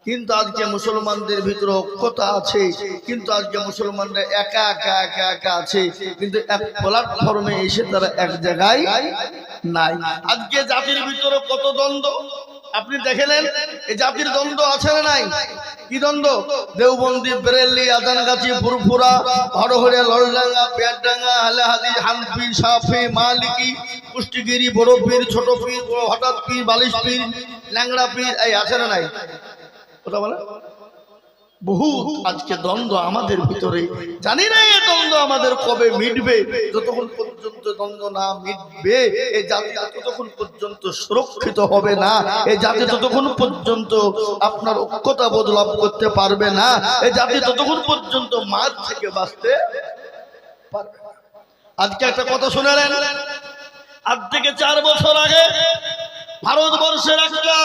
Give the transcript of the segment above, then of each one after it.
কিন্তু আজকে মুসলমানদের ভিতরে ঐক্যতা আছে, কিন্তু আজকে মুসলমানরা একা একা একা একা আছে, কিন্তু এক প্ল্যাটফর্মে এসে তারা এক জায়গায় নাই। আজকে জাতির ভিতরে কত দ্বন্দ্ব আপনি দেখেলেন, এই জাতির দ্বন্দ্ব আছে না নাই? কি দ্বন্দ্ব? দেওবন্দি, বেরেলি, আজানগাছি, ফুরফুরা, হরহরিয়া, লড়ডাঙ্গা, পেয়ারডাঙ্গা, হালাহাদি, হানফি, শাফি, মালিকি, কুষ্টিগিরি, বড় পীর, ছোট পীর, হঠাৎ পীর, বালিশ পীর, ল্যাংড়া পীর, এই আছে না নাই? কথা বলে বহুত আজকে দ্বন্দ্ব আমাদের ভিতরে। জানি না এই দ্বন্দ্ব আমাদের কবে মিটবে। যতক্ষণ পর্যন্ত দ্বন্দ্ব না মিটবে এই জাতি ততক্ষণ পর্যন্ত সুরক্ষিত হবে না। এই জাতি ততক্ষণ পর্যন্ত আপনার ঐক্যতা বোধ লাভ করতে পারবে না। এই জাতি ততক্ষণ পর্যন্ত মার থেকে বাঁচতে পারবে না। আজকে একটা কথা শুনেলেন, আজ থেকে 4 বছর আগে ভারতবর্ষের একটা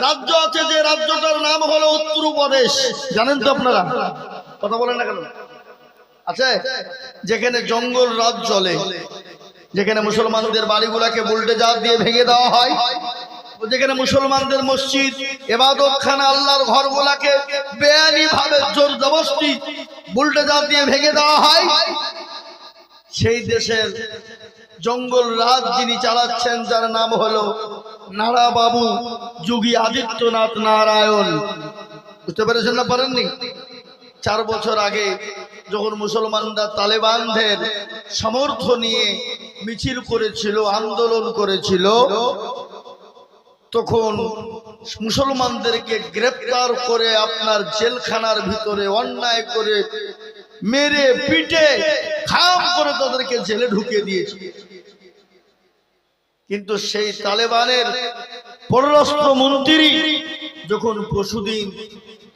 রাজ্য আছে, যে রাজ্যটার নাম হলো উত্তরপ্রদেশ। জানেন তো আপনারা? কথা বলেন না কেন? আছে, যেখানে জঙ্গল রাজ চলে, যেখানে মুসলমানদের বাড়িগুলাকে বুলডোজার দিয়ে ভেঙে দেওয়া হয়, যেখানে মুসলমানদের মসজিদ, ইবাদতখানা, আল্লাহর ঘরগুলাকে বেআইনি ভাবে জোর জবরদস্তি বুলডোজার দিয়ে ভেঙে দেওয়া হয়। সেই দেশের জঙ্গল রাজ যিনি চালাচ্ছেন, যার নাম হলো নারা বাবু যোগী আদিত্যনাথ নারায়ণ। বুঝতে পেরেছেন না পারেননি? 4 বছর আগে যখন মুসলমানরা তালেবানদের সমর্থন নিয়ে মিছিল করেছিল, আন্দোলন করেছিল, তখন মুসলমানদেরকে গ্রেফতার করে আপনার জেলখানার ভিতরে অন্যায় করে মেরে পিটে খাম করে তাদেরকে জেলে ঢুকিয়ে দিয়েছে। কিন্তু সেই তালেবানের পররাষ্ট্র মন্ত্রী যখন পরশুদিন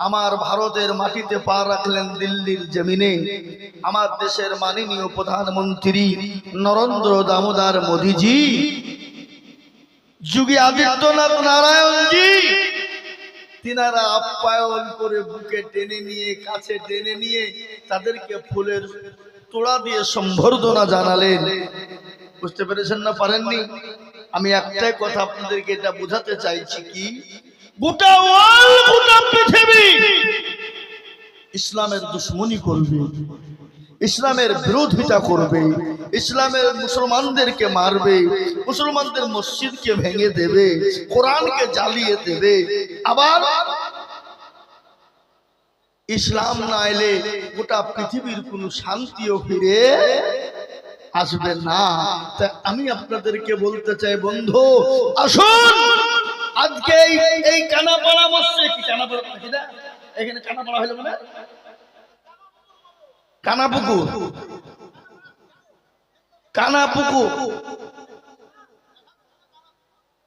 আমার ভারতের মাটিতে পা রাখলেন, দিল্লির জমিনে, আমার দেশের মাননীয় প্রধানমন্ত্রী নরেন্দ্র দামোদর মোদীজি, যোগী আদিত্যনাথ নারায়ণজি, তিনারা আপ্যায়ন করে বুকে টেনে নিয়ে, কাছে টেনে নিয়ে তাদেরকে ফুলের তোড়া দিয়ে সম্বর্ধনা জানালেন। বুঝতে পেরেছেন না পারেননি? আমি একটাই কথা আপনাদেরকে এটা বোঝাতে চাইছি, কি গোটা ওয়ার্ল্ড, গোটা পৃথিবী ইসলামের দুশ্মনী করবে, ইসলামের বিরোধিতা করবে, ইসলামের মুসলমানদেরকে মারবে, মুসলমানদের মসজিদকে ভেঙে দেবে, কোরআনকে জ্বালিয়ে দেবে। আবার ইসলাম না এলে গোটা পৃথিবীর কোনো শান্তিও ফিরে আসবে না। তা আমি আপনাদেরকে বলতে চাই, বন্ধু আসুন আজকে এই কানাপাড়া মসজিদ, কি কানাপাড়া, এখানে কানাপাড়া হলো মানে কানাপুকুর, কানাপুকুর,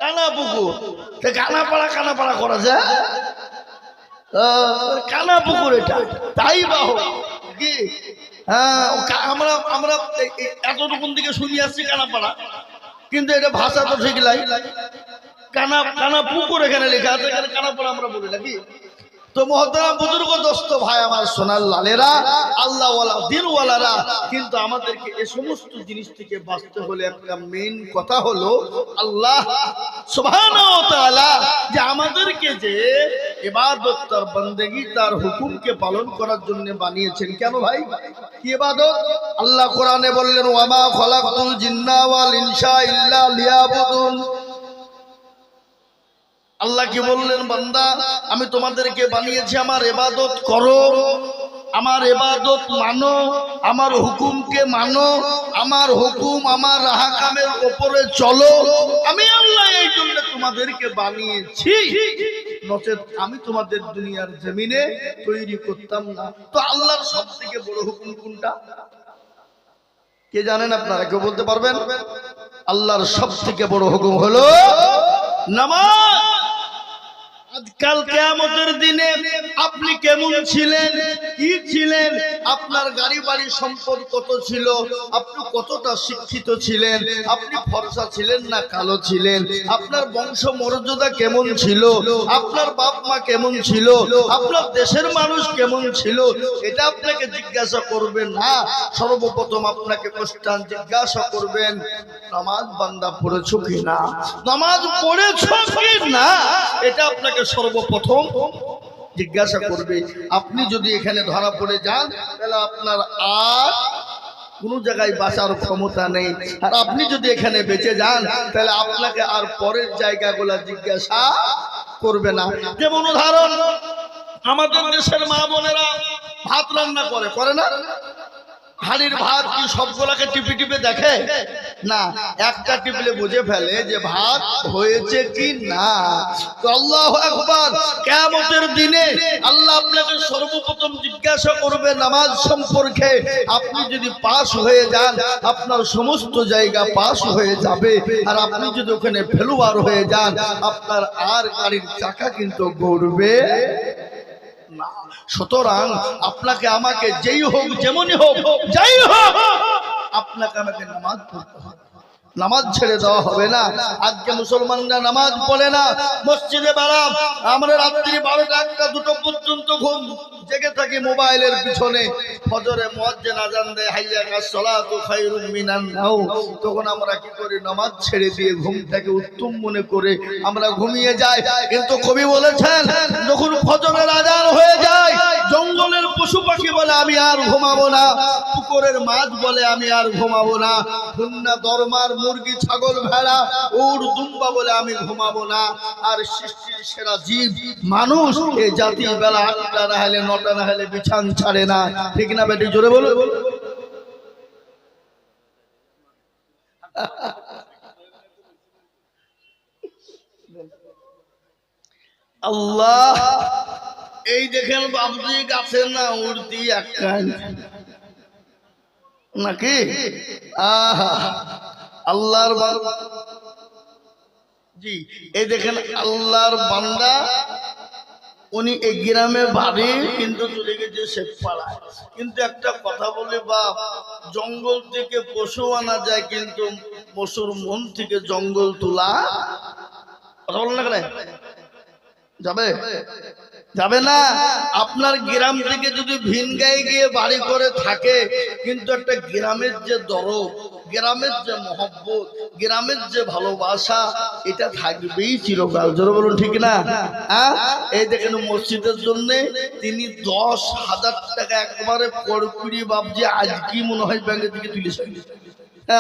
কানাপুকুর, কানাপাড়া কানাপাড়া করা যায়, কানাপুকুর এটা, তাই বাহ কি? হ্যাঁ, আমরা এতটুকুন দিকে শুনে আসছি কানাপাড়া, কিন্তু এটা ভাষা তো ঠিক লাই, কানাপুকুর এখানে লেখা আছে, এখানে কানাপাড়া আমরা বলি নাকি? তো মহতারাম বুজুর্গ দোস্ত ভাই আমার, সোনার লালেরা, আল্লাহওয়ালা দিনওয়ালারা, কিন্তু আমাদেরকে এই সমস্ত জিনিস থেকে বাঁচতে হলে একটা মেইন কথা হলো আল্লাহ সুবহানাহু ওয়া তাআলা যে আমাদেরকে যে ইবাদত, তার বন্দেগী, তার হুকুমকে পালন করার জন্য বানিয়েছেন। কেন ভাই? কি ইবাদত? আল্লাহ কোরআনে বললেন, ওয়া মা খালাকতুল জিন্না ওয়াল ইনসা ইল্লা লিয়াবুদুন। আল্লাহ কি বললেন? বান্দা, আমি তোমাদেরকে বানিয়েছি আমার ইবাদত করো, আমার ইবাদত মানো, আমার হুকুমকে মানো, আমার হুকুম, আমার আহকামের উপরে চলো। আমি আল্লাহ এই জন্য তোমাদেরকে বানিয়েছি, নচেত আমি তোমাদের দুনিয়ার জমিনে তৈরি করতাম না। তো আল্লাহর সবথেকে বড় হুকুম কোনটা? কে জানেন? আপনারা কেউ বলতে পারবেন? আল্লাহর সবথেকে বড় হুকুম হলো নামাজ। আজকাল কিয়ামতের দিনে আপনি কেমন ছিলেন, কি ছিলেন, আপনার গাড়ি বাড়ি সম্পদ কত ছিল, আপনি কতটা শিক্ষিত ছিলেন, আপনি ফর্সা ছিলেন না কালো ছিলেন, আপনার বংশ মর্যাদা কেমন ছিল, আপনার বাপ মা কেমন ছিল, আপনার দেশের মানুষ কেমন ছিল, এটা আপনাকে জিজ্ঞাসা করবেন না। সর্বপ্রথম আপনাকে কোশ্চেন জিজ্ঞাসা করবেন, নামাজ বান্দা পড়েছো কিনা, নামাজ পড়েছো কিনা, এটা আপনাকে সর্বপ্রথম জিজ্ঞাসা করবে। আপনি যদি এখানে ধরা পড়ে যান তাহলে আপনার আর কোনো জায়গায় বাঁচার ক্ষমতা নেই। আর আপনি যদি এখানে বেঁচে যান তাহলে আপনাকে আর পরের জায়গাগুলো জিজ্ঞাসা করবে না। যেমন উদাহরণ, আমাদের দেশের মা বোনেরা ভাত রান্না করে না? হাড়ির ভাত কি সবগুলাকে টিপে টিপে দেখে না, একটা টিপলে বুঝে ফেলে যে ভাত হয়েছে কি না। তো আল্লাহু আকবার, কিয়ামতের দিনে আল্লাহ আপনাকে সর্বপ্রথম জিজ্ঞাসা করবে নামাজ সম্পর্কে। আপনি যদি পাস হয়ে যান আপনার সমস্ত জায়গা পাস হয়ে যাবে, আর আপনি যদি ওখানে ফেলুয়ার হয়ে যান আপনার আর গাড়ির চাকা কিন্তু ঘুরবে না। সুতরাং আপনাকে আমাকে যেই হোক যেমনই হোক যাই হোক আপনাকে আমাকে নামাজ পড়তে হবে, নামাজ ছেড়ে দেওয়া হবে না। আজকে মুসলমানরা নামাজ পড়ে না, মসজিদে বারাম আমরা রাত্রি 12টা 1টা 2টো পর্যন্ত ঘুম জেগে থাকি মোবাইলের পিছনে। ফজরে মুয়াজ্জিন আযান দেয় হাইয়া কাস সালাতু খায়রুম মিনান নাও, তখন আমরা কি করি? নামাজ ছেড়ে দিয়ে ঘুমটাকে উত্তম মনে করে আমরা ঘুমিয়ে যাই। কিন্তু কবি বলেছেন যখন ফজরের আযান হয়ে যায় জঙ্গলের পশু পাখি বলে আমি আর ঘুমাবো না, পুকুরের মাছ বলে আমি আর ঘুমাবো না, হুন্না দরমার মুরগি ছাগল ভেড়া উট দুম্বা বলে আমি ঘুমাবো না, আর সৃষ্টির সেরা জীব মানুষ এই জাতি বেলা 8টা না হলে 9টা না হলে বিছান ছাড়ে না। ঠিক না বেটি? জোরে বলো। আল্লাহ, এই দেখেন বাবুজি গাছে না উড়তি একখান নাকি? আল্লাহর জি, এই দেখেন আল্লাহর বান্দা, উনি এই গ্রামে বাড়ি কিন্তু চলে গেছে শেখপাড়ায়। কিন্তু একটা কথা বলি বাপ, জঙ্গল থেকে পশু আনা যায় কিন্তু পশুর মন থেকে জঙ্গল তোলা কথা বলেন না কেন? যাবে যাবে না। আপনার গ্রাম থেকে যদি ভিন গায়ে গিয়ে বাড়ি করে থাকে কিন্তু একটা গ্রামের যে দরদ, গ্রামের যে মহব্বত, গ্রামের যে ভালোবাসা এটা থাকবেই চিরকাল। জোরে বলুন ঠিক না? এই দেখেন মসজিদের জন্য তিনি 10,000 টাকা একবারে করকুড়ি বাবজি আজকে মনে হয় ব্যাংকে থেকে তুলেছেন।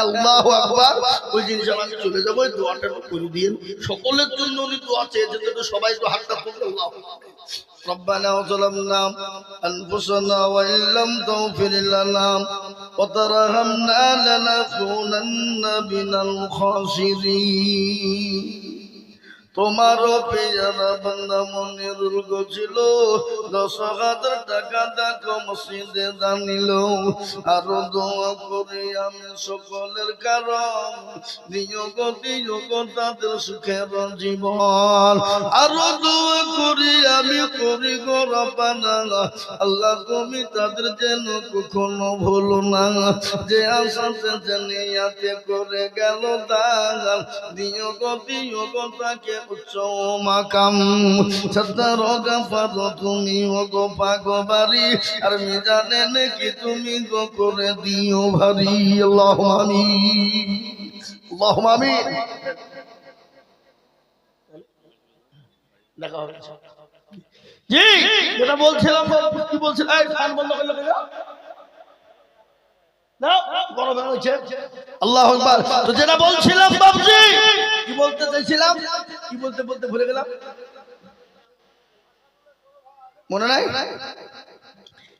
আল্লাহু আকবার। ওই জিনিস আমি চলে যাবো, ওই দোয়াটা করে দিন সকলের জন্য। উনি দোয়া চেয়েছেন, সবাই তো হাতটা তুলবে। আল্লাহ ربنا ظلمنا أنفسنا وإن لم تغفر لنا وترحمنا لنكونن من الخاسرين। তোমারও পেয়ারা বান্দা মনিরুল গছিল 10,000 টাকা দেখো মসজিদে দানিল। আরো দোয়া করি আমি সকলের কারণ নিয়োগ তাদের সুখের জীবন। আরো দোয়া করি আমি করি গো রব্বানা, আল্লাহ তুমি তাদের যেন কখনো ভুলো না, যে আশাতে জানিয়াতে করে গেল দান নিয়োগ তাকে উচ্চ মাকাম সত্তর গাফার তুমি ও গো পাগবারি, আর মিজানে নাকি তুমি গো করে দিও ভারী। আল্লাহুম্মা আমিন, আল্লাহুম্মা আমিন। দেখা হবে জি, যেটা বলছিলাম কি বলছিলাম, এই ফ্যান বন্ধ করলে আল্লাহু আকবার। তো যেটা বলছিলাম বাবজি, কি বলতে চাইছিলাম, কি বলতে ভুলে গেলাম, মনে নাই?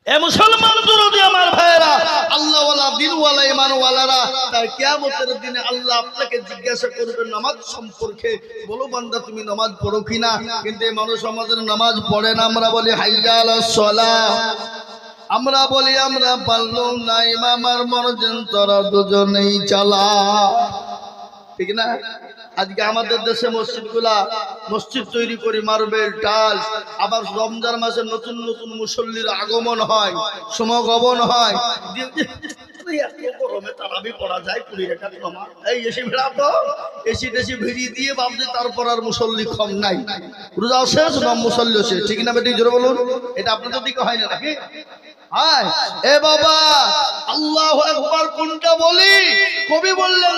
এ মুসলমান দুরুদি আমার ভাইরা, আল্লাহওয়ালা দিনওয়ালা ঈমানওয়ালারা, তাই কিয়ামতের দিনে আল্লাহ আপনাকে জিজ্ঞাসা করবেন নামাজ সম্পর্কে। বলো বান্দা তুমি নামাজ পড়ো কিনা? কিন্তু এই মানুষ আমাদের নামাজ পড়ে না। আমরা বলি হাইয়া আলাস সালাহ, আমরা বলি আমরা পারলো না, ইমাম আর মুয়াজ্জিন তোরা দুজনেই চালা। ঠিক না? আজকে আমাদের দেশে মসজিদ তৈরি করি মার্বেল টাইলস, আবার রমজান মাসে নতুন নতুন মুসল্লির আগমন হয়, সমাগমন হয়। গরমে তারাবি পড়া যায় 20 টাকা কমা, এই এসি ভিড়া তো এসি টেসি ভিড়ি দিয়ে ভাবছে তারপর আর মুসল্লি কম নাই, রোজা শেষ না মুসল্লি শেষ। ঠিক না বেটি? জোরে বলুন। এটা আপনাদের দিকে হয় না নাকি? এ বাবা আল্লাহু আকবার কোনটা বলি? কবি বললেন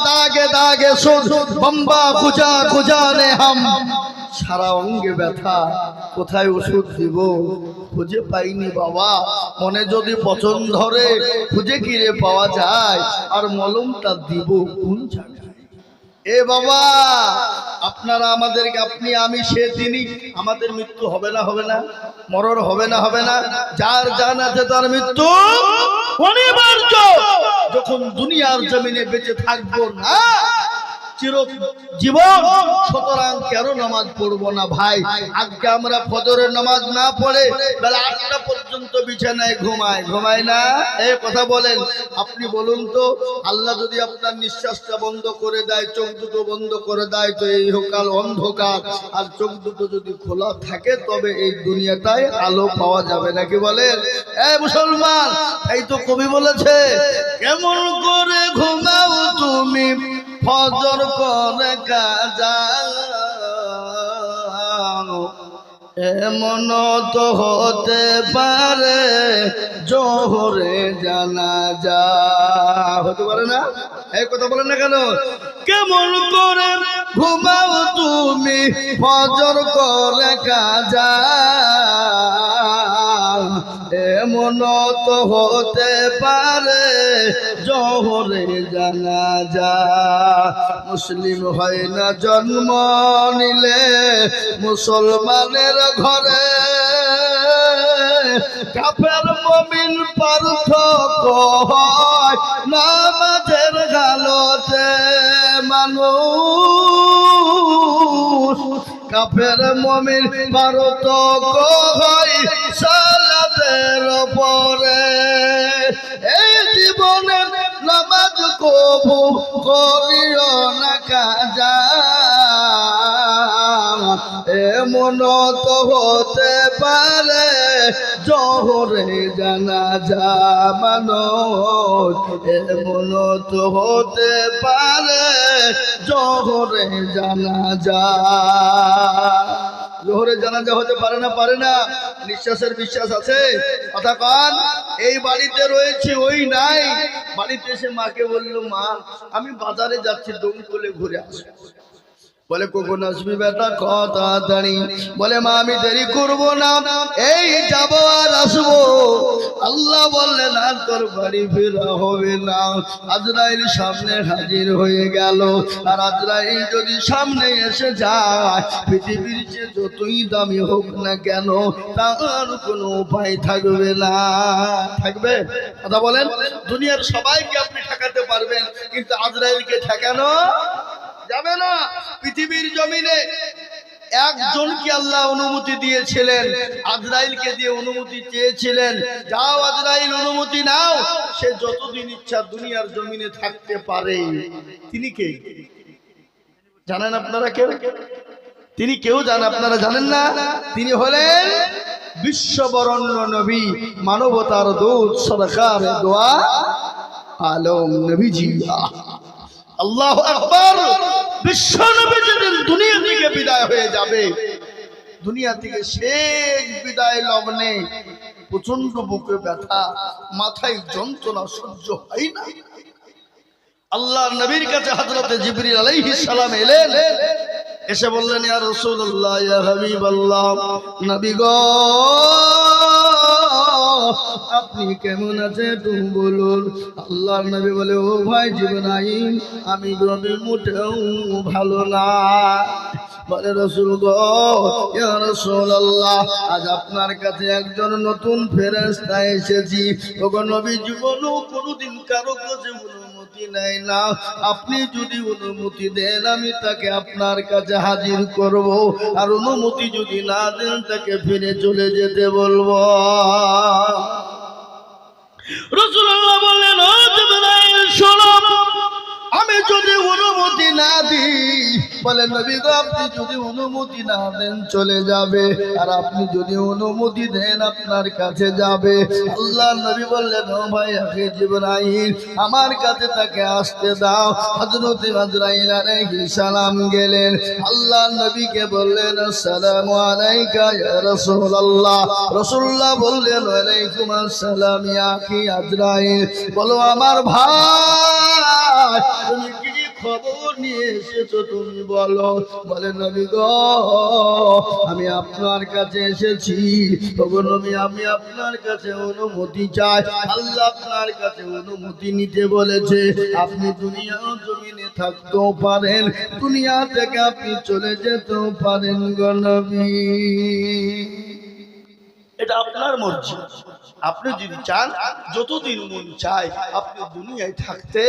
দাগে দাগে সুদ বম্বা খুজা খুজা নে হাম সারা অঙ্গে ব্যথা, কোথায় ওষুধ দিব খুঁজে পাইনি বাবা। মনে যদি পছন্দ ধরে খুঁজে কিরে পাওয়া যায়, আর মলমটা দিব কোন জায়গায়? এ বাবা, আপনারা আমাদেরকে, আপনি আমি সে তিনি, আমাদের মৃত্যু হবে না হবে না? মরণ হবে না হবে না? যার জান আছে তার মৃত্যু অনিবার্য। যখন দুনিয়ার জমিনে বেঁচে থাকবো না চির জীবন, সুতরাং কেন নামাজ পড়বো না ভাই? আজকে আমরা ফজরের নামাজ না পড়ে বেলা 8টা পর্যন্ত বিছানায় ঘুমাই না। এই কথা বলেন, আপনি বলুন তো, আল্লাহ যদি আপনার নিঃশ্বাসটা বন্ধ করে দেয়, চোখ দুটো বন্ধ করে দেয়, তো এই হোকাল অন্ধকার, আর চোখ দুটো যদি খোলা থাকে তবে এই দুনিয়াটায় আলো পাওয়া যাবে নাকি বলেন? এই মুসলমান, এই তো কবি বলেছে, কেমন করে ঘুমাও তুমি ফজর করে কাজা, এমন তো হতে পারে জোহরে জানাজা, হতে পারে না? এই কথা বলেন না কেন? কেমন করে ঘুমাও তুমি ফজর করে কাজা, এমন তো হতে পারে জোহরে জানাজা। মুসলিম হয় না জন্ম নিলে মুসলমানের ঘরে, কাফের মুমিন পার্থক্য হয় নামাজের গালতে। মানুষ কাফের মুমিন পার্থক্য হয় সালাতের পরে। এই জীবনে নামাজ কবু করিও না কাজা, এমন তো হতে পারে জোহরে জানাজা। মানুষ এমন তো হতে পারে জোহরে জানাজা। জোহরে জানাজা হতে পারে না? পারে না। নিঃশ্বাসের বিশ্বাস আছে? কথা কান। এই বাড়িতে রয়েছে, ওই নাই। বাড়িতে এসে মাকে বললো, মা আমি বাজারে যাচ্ছি, দমকলে ঘুরে আসবো। বলে কখন আসবি বেটা, তাড়াতাড়ি। বলে মা আমি দেরি করবো না, এই যাবো আর আসবো। আল্লাহ বললেন আর তোর বাড়ি ফেরা হবে না। আজরাইল সামনে হাজির হয়ে গেল। আর আজরাইল যদি সামনে এসে যায়, পৃথিবীর যে যতই দামি হোক না কেন, তার কোনো উপায় থাকবে না। থাকবে? কথা বলেন। দুনিয়ার সবাইকে আপনি ঠেকাতে পারবেন, কিন্তু আজরাইলকে ঠেকানো যাবে না। পৃথিবীর জমিনে একজনকে আল্লাহ অনুমতি দিয়েছিলেন, আজরাইলকে দিয়ে অনুমতি চেয়েছিলেন, যাও আজরাইল অনুমতি নাও, সে যতদিন ইচ্ছা দুনিয়ার জমিনে থাকতে পারে। তিনি কে জানেন আপনারা? কেউ তিনি কেউ জানেন? আপনারা জানেন না? তিনি হলেন বিশ্ববরণ্য নবী, মানবতার দূত, সরকার দোয়া আলম নবীজি। আল্লাহু আকবার। বিশ্ব নবী যেদিন দুনিয়া থেকে বিদায় হয়ে যাবে, দুনিয়া থেকে শেষ বিদায় লগ্নে প্রচন্ড বুকে ব্যথা, মাথায় যন্ত্রণা সহ্য হয় না। আল্লাহ নবীর কাছে হযরতে জিবরিল আলাইহিস সালাম এলেন, এসে বললেন, ইয়া রাসূলুল্লাহ, ইয়া হাবিবাল্লাহ, নবী গো আপনি কেমন আছেন তুমি বলুন। আল্লাহর নবী বলে, ও ভাই জিবরাইল, আমি নবী মোটেও ভালো না। বলে রাসূল গো, ইয়া রাসূলুল্লাহ, আজ আপনার কাছে একজন নতুন ফেরেশতা এসেছি। ওগো নবী, জীবনেও কোনোদিন কারো কাছে অনুমতি নেয় না, আপনি যদি অনুমতি দেন আমি তাকে আপনার কাছে হাজির করব, আর অনুমতি যদি না দেন তাকে ফিরে চলে যেতে বলবো। রাসূলুল্লাহ বললেন, ও জিবরাইল শোনো, আমি যদি অনুমতি না দিই, বলে নবী গো আপনি যদি অনুমতি না দেন চলে যাবে, আর আপনি যদি অনুমতি দেন আপনার কাছে যাবে। আল্লাহ নবী বললেন, ও ভাই আখি জিবরাইল, আমার কাছে তাকে আসতে দাও। হযরত আজরাইল আলাইহিস সালাম গেলেন, আল্লাহ নবীকে বললেন, আসসালামু আলাইকা ইয়া রাসূলুল্লাহ। রাসূলুল্লাহ বললেন, ওয়ালাইকুম আসসালাম ইয়া আখি আজরাইল। বলো আমার ভাই, তুমি কি খবর নিয়ে এসেছো তুমি বলো। বলে নবী গো আমি আপনার কাছে এসেছি, ওগো নবী আমি আপনার কাছে অনুমতি চাই। আল্লাহ আপনার কাছে অনুমতি নিতে বলেছে। আপনি দুনিয়া জমিনে থাকতেও পারেন, দুনিয়া থেকে আপনি চলে যেতেও পারেন গো নবী। এটা আপনার মর্জি। আপনি যদি চান যতদিন মন চায় আপনি দুনিয়ায় থাকতে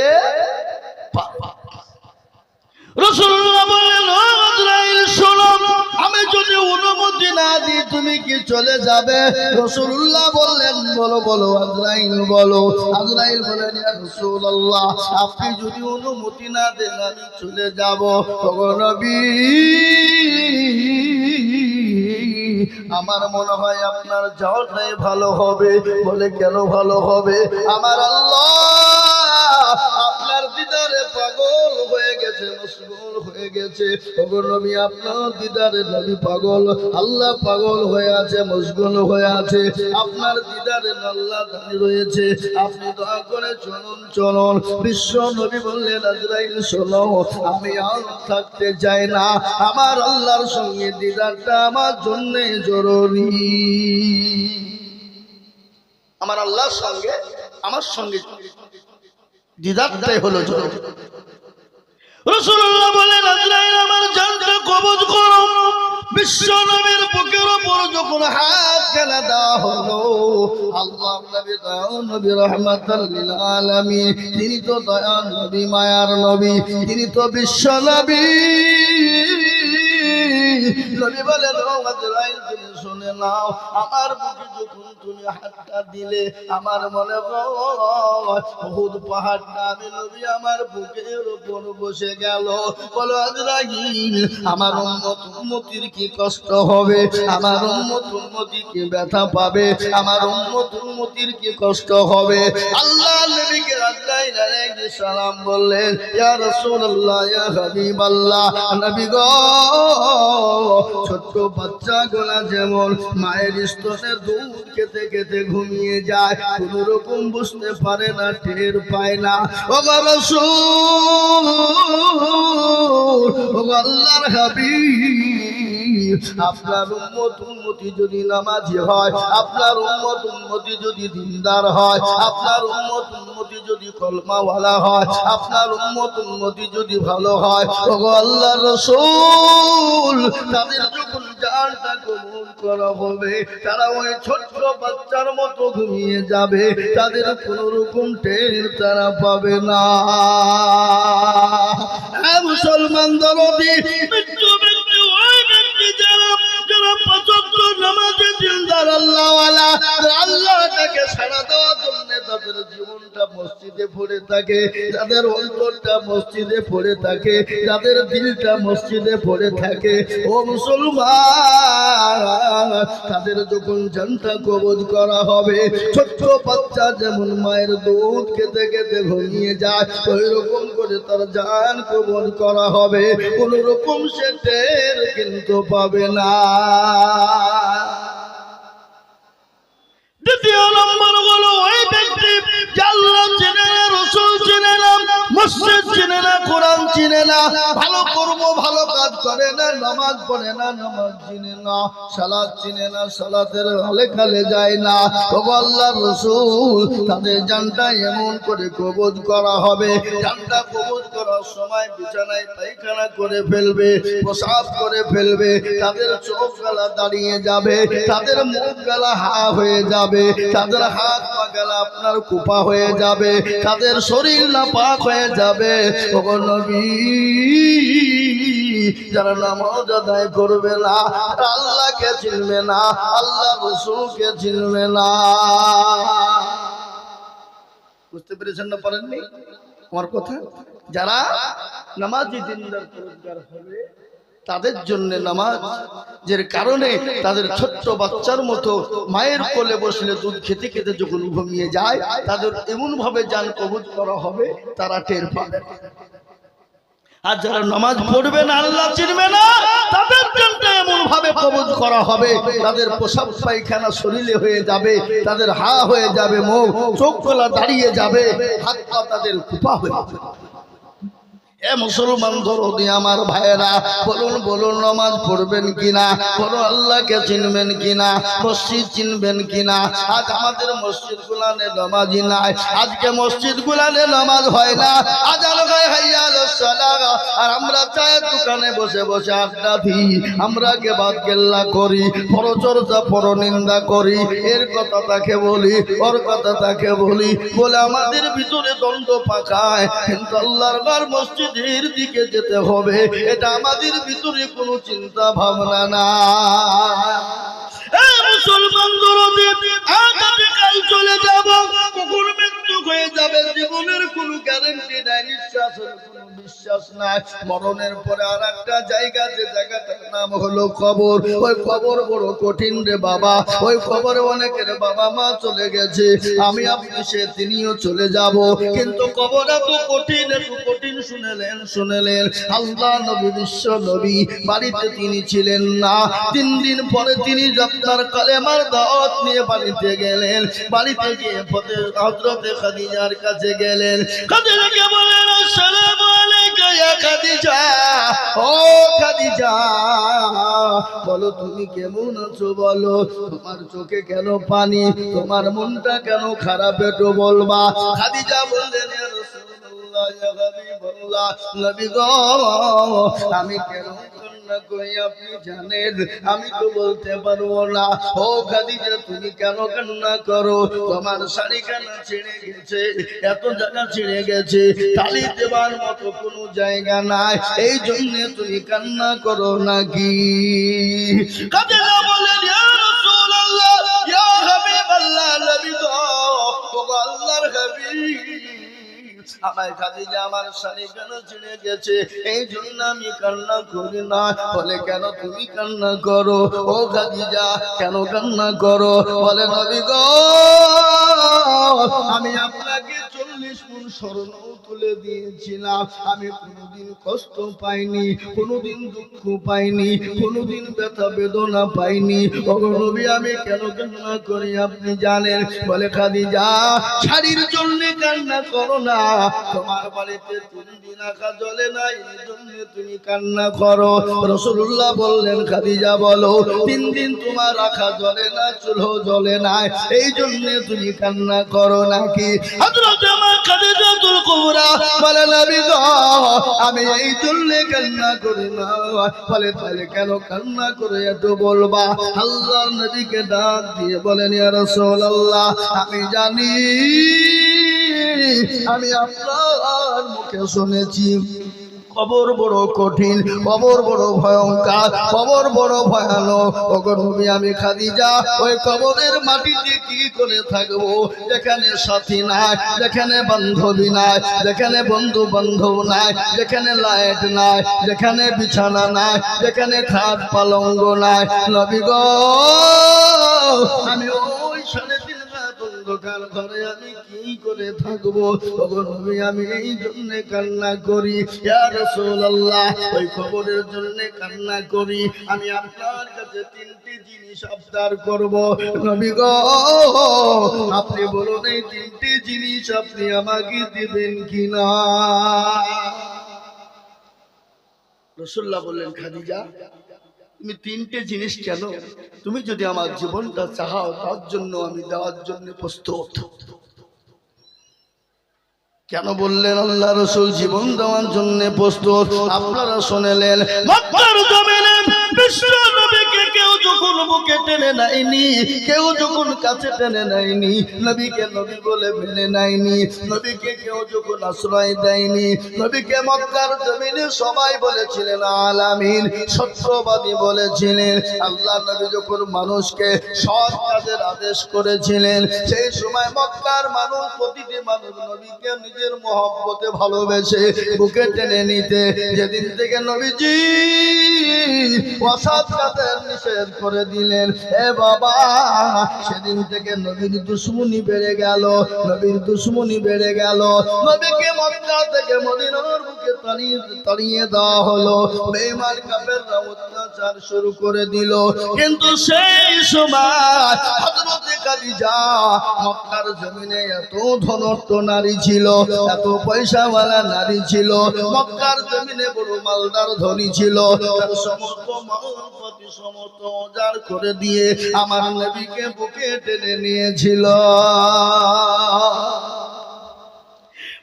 পারবেন। রাসূলুল্লাহ বললেন ও আজরাইল শোনো, আমি যদি অনুমতি না দিই তুমি কি চলে যাবে? রাসূলুল্লাহ বললেন বলো বলো আজরাইল বলো। আজরাইল বলেন ইয়া রাসূলুল্লাহ আপনি যদি অনুমতি না দেন আমি চলে যাব। ওগো নবী আমার মনে হয় আপনার যাওয়াটাই ভালো হবে। বলে কেন ভালো হবে? আমার আল্লাহ আপনার দিদারে পাগল হয়ে গেছে, মশগুল হয়ে গেছে। ওগো নবী আপনার দিদারে নবী পাগল, আল্লাহ পাগল হয়ে আছে, মশগুল হয়ে আছে। আপনার দিদারে আল্লাহ দাঁড়িয়ে রয়েছে। আপনি দয়া করে চলুন চলুন। বিশ্ব নবী বললেন আজরাইল শোনো, আমি আর থাকতে চাই না। আমার আল্লাহর সঙ্গে দিদারটা আমার জন্য জরুরি। আমার আল্লাহর সঙ্গে আমার সঙ্গে দিদারটাই হলো জরুরি। রাসূলুল্লাহ বলেন আজরাইল আমার জানটা কবজ করো। বিশ্ব নবীর বুকের উপর যখন হাত ফেলে দেওয়া হলো, আল্লাহ নবী দয়ার নবী রাহমাতাল লিল আলামিন, তিনি তো দয়ার নবী মায়ার নবী, তিনি তো বিশ্ব নবী। নবী বলেন ও আজরাইল তুমি শুনে নাও, আমার বুকে যখন তুমি হাতটা দিলে আমার মনে হয় উহুদ পাহাড়টা আমি নবী আমার বুকের উপর বসে গেল। বলো আজরাইল আমার উম্মত উম্মতির কি কষ্ট হবে? আমার উম্মত উম্মতি কি ব্যথা পাবে? আমার উম্মত উম্মতির কি কষ্ট হবে? আল্লাহ নবীকে আজরাইল আলাইহিস সালাম বললেন ইয়া রাসূলুল্লাহ ইয়া হাবিবাল্লাহ, নবী গো ছোট্ট বাচ্চা গোলা যেমন মায়ের স্তনের দুধ খেতে খেতে ঘুমিয়ে যায়, কোন রকম বুঝতে পারে না, টের পায় না। ও রাসূল ও আল্লাহর হাবিব, আপনার উম্মত উম্মতি যদি নামাজি হয়, আপনার উম্মত উম্মতি যদি দিনদার হয়, আপনার উম্মত উম্মতি যদি কলমাওয়ালা হয়, আপনার উম্মত উম্মতি যদি ভালো হয়, ও আল্লাহর রাসূল তাদের যখন জানটা কবুল করা হবে তারা ওই ছোট্ট বাচ্চার মতো ঘুমিয়ে যাবে, তাদের কোন রকম টের তারা পাবে না। মুসলমান দরদি মৃত্যু ব্যক্তি ওই ব্যক্তি যারা পাঁচ ওয়াক্ত নামাজে দিনদার আল্লাহওয়ালা, আল্লাহটাকে সাড়া দেওয়ার জন্য তাদের জীবনটা মসজিদে পড়ে থাকে, তাদের অন্তরটা মসজিদে পড়ে থাকে, তাদের দিলটা মসজিদে পড়ে থাকে। ও মুসলমান তাদের যখন জানটা কবজ করা হবে, ছোট্ট বাচ্চা যেমন মায়ের দুধ খেতে খেতে ঘুমিয়ে যায় ওই রকম করে তার জান কবজ করা হবে, কোন রকম সে টের কিন্তু পাবে না। দ্বিতীয় নম্বর হলো ওই ব্যক্তি আল্লাহ চিনে না, রাসূল চিনে না, মসজিদ চিনে না, কোরআন চিনে না, ভালো কর্ম ভালো কাজ করে না, নামাজ পড়ে না, নামাজ চিনে না, সালাত চিনে না, সালাতের হালে খালে যায় না। ও আল্লাহর রাসূল তাদের জানটা এমন করে কবজ করা হবে, জানটা কবজ করার সময় বিছানায় পায়খানা করে ফেলবে, পেশাব করে ফেলবে, তাদের চোখ গলা দাঁড়িয়ে যাবে, তাদের মুখ গলা হা হয়ে যাবে, তাদের হাত পা গলা আপনার কুপা হয়ে যাবে, তাদের শরীর নাপাক হয়ে যাবে। ও নবী যারা নামাজ আদায় করবে না, আল্লাহকে চিনবে না, আল্লাহ রাসূলকে চিনবে না। বুঝতে পেরেছেন না? পারেননি আমার কথা? যারা নামাজি দিনদার পরহেজগার হবে তাদের জন্য নামাজের কারণে তাদের ছোট্ট বাচ্চার মতো মায়ের কোলে বসলে দুধ খেতে খেতে যখন ঘুমিয়ে যায় তাদের এমন ভাবে জান কবজ করা হবে তারা টের পাবে। আর যারা নামাজ পড়বে না, আল্লাহ চিনবে না, তাদের জন্য এমন ভাবে কবজ করা হবে তাদের পেশাব পায়খানা শরীরে হয়ে যাবে, তাদের হা হয়ে যাবে, মুখ চোখ গলা দাঁড়িয়ে যাবে, হাত পা তাদের কুপা হয়ে যাবে। এ মুসলমান দরদি আমার ভাইরা, বলুন বলুন নামাজ পড়বেন কিনা, বলুন আল্লাহকে চিনবেন কিনা, মসজিদ চিনবেন কিনা? আজ আমাদের মসজিদ গুলানে নামাজি নাই, আজকে মসজিদ গুলানে নামাজ হয় না, আজান হয় হাইয়া আলাস সালাহ, আর আমরা চায়ের দোকানে বসে বসে আড্ডা দিই, আমরা কে বাদ গেল্লা করি, পরচর্চা পরনিন্দা করি, এর কথা তাকে বলি, ওর কথা তাকে বলি, বলে আমাদের ভিতরে দ্বন্দ্ব পাকায়। কিন্তু আল্লাহর ঘর মসজিদের দিকে যেতে হবে, এটা আমাদের ভিতরে কোনো চিন্তা ভাবনা না। মুসলমান দরদি, আগামীকাল চলে যাব, কখন মৃত্যু হয়ে যাবে জীবনের কোনো গ্যারান্টি নাই, নিঃশ্বাসের কোনো বিশ্বাস নাই। মরণের পরে আর একটা জায়গা, যে জায়গাটার নাম হলো কবর। ওই কবর বড় কঠিন রে বাবা, ওই কবরে অনেকের বাবা মা চলে গেছে, আমি আপনি সে তিনিও চলে যাব, কিন্তু কবর এত কঠিন, একটু কঠিন শুনেলেন আল্লাহ নবী, বিশ্ব নবী বাড়িতে তিনি ছিলেন না। 3 দিন পরে তিনি আপনার কালেমার দাওয়াত নিয়ে বাড়িতে গেলেন। বাড়িতে গিয়ে হযরতে খাদিজার কাছে গেলেন। খাদিজাকে বলেন, আসসালামু আলাইকা ইয়া খাদিজা, ও খাদিজা বলো তুমি কেমন আছো, বলো তোমার চোখে কেন পানি, তোমার মনটা কেন খারাপ, একটু বলবা। খাদিজা বললেন, ইয়া রাসূলুল্লাহ, ইয়া হাবিবাল্লাহ, নবী গো আমি কেন কান্না করি আপনি জানেন, আমি তো বলতে পারবো না। ও খাদিজা তুমি কেন কান্না করো, তোমার শাড়ি কেন ছিঁড়ে গেছে, এত জায়গা ছিঁড়ে গেছে, তালি দেবার মতো কোনো জায়গা নাই, এই জন্য তুমি কান্না করো নাকি? খাদিজা বলেন, ইয়া রাসূলুল্লাহ, ইয়া হাবিবাল্লাহ, নবী গো আল্লাহর হাবিব, আমার খাদিজা আমার শাড়ি কেন ছিঁড়ে গেছে, এই জন্য আমি কান্না করি না। বলে কেন তুমি কান্না করো, ও খাদিজা কেন কান্না করো? বলে নবী গো আমি আপনাকে 40 মণ স্বর্ণ তুলে দিয়েছিলাম, আমি কোনোদিন কষ্ট পাইনি, কোনোদিন দুঃখ পাইনি, কোনোদিন ব্যথা বেদনা পাইনি। ও নবী আমি কেন কান্না করি আপনি জানেন? বলে খাদিজা শাড়ির জন্য কান্না করো না, তোমার বাড়িতে 3 দিন আঁকা জ্বলে না, এই জন্য তুমি কান্না করো। রাসূলুল্লাহ বললেন, খাদিজা বলো 3 দিন তোমার আঁকা জ্বলে না, চুলো জ্বলে না, এই জন্য তুমি কান্না করো নাকি? হযরত মা খাদিজাতুল কুবরা বলে নবী গো আমি এই জন্য কান্না করি না। বলে তাহলে কেন কান্না করে একটু বলবা? আল্লাহর নবীকে ডাক দিয়ে বলেন, ইয়া রাসূলুল্লাহ আমি জানি, আমি আপনার মুখে শুনেছি কবর বড় কঠিন, কবর বড় ভয়ঙ্কর, কবর বড় ভয়ানক। ওগো নবী আমি খাদিজা ওই কবরের মাটিতে কি করে থাকবো, যেখানে সাথী নাই, যেখানে বান্ধবী নাই, যেখানে বন্ধু বান্ধব নাই, যেখানে লাইট নাই, যেখানে বিছানা নাই, যেখানে খাট পালঙ্গ নাই। নবী গো আমি ওই 3.5 রাত অন্ধকার ঘরে আমি কি করে থাকবো? ওগো নবী আমি এই জন্য কান্না করি, ইয়া রাসূলুল্লাহ ওই কবরের জন্য কান্না করি। আমি আপনার কাছে 3টি জিনিস আবদার করব। নবী গো আপনি বলুন এই 3টি জিনিস আপনি আমাকে দিবেন কিনা? রাসূলুল্লাহ বললেন, খাদিজা তুমি 3টে জিনিস কেন, তুমি যদি আমার জীবনটা চাও তার জন্য আমি দেওয়ার জন্য প্রস্তুত। কেন বললেন আল্লাহ রাসূল জীবন দেওয়ার জন্য প্রস্তুত? আপনারা শুনলেন মক্কার জমিনে বিশ্ব নবীকে কেউ যখন বুকে টেনে নেয়নি, কেউ যখন কাছে টেনে নেয়নি, নবীকে নবী বলে মেনে নেয়নি, নবীকে কেউ যখন আশ্রয় দেয়নি, নবীকে মক্কার জমিনে সবাই বলেছিলেন আলামিন, সত্যবাদী বলেছিলেন। আল্লাহ নবী যখন মানুষকে সৎ কাজের আদেশ করেছিলেন, সেই সময় মক্কার মানুষ, প্রতিটি মানুষ নবীকে নিজের মহব্বতে ভালোবেসে বুকে টেনে নিতে। যেদিন থেকে নবীজি অসৎ কাজের নিষেধ করে দিলেন। এ বাবা, সেদিন থেকে নবীর দুশমনি বেড়ে গেল, নবীর দুশমনি বেড়ে গেল। নবীকে মক্কা থেকে মদিনার বুকে তাড়িয়ে দেওয়া হলো। বেঈমান কাফেররা অত্যাচার শুরু করে দিল। কিন্তু সেই সময় হযরত খাদিজা মক্কার জমিনে এত ধনট্ট নারী ছিল, এত পয়সাওয়ালা নারী ছিল, মক্কার জমিনে বড় মালদার ধনী ছিল। তার সমস্ত মালপত্র সমস্ত উজাড় করে দিয়ে আমার নবীকে বুকে টেনে নিয়েছিল।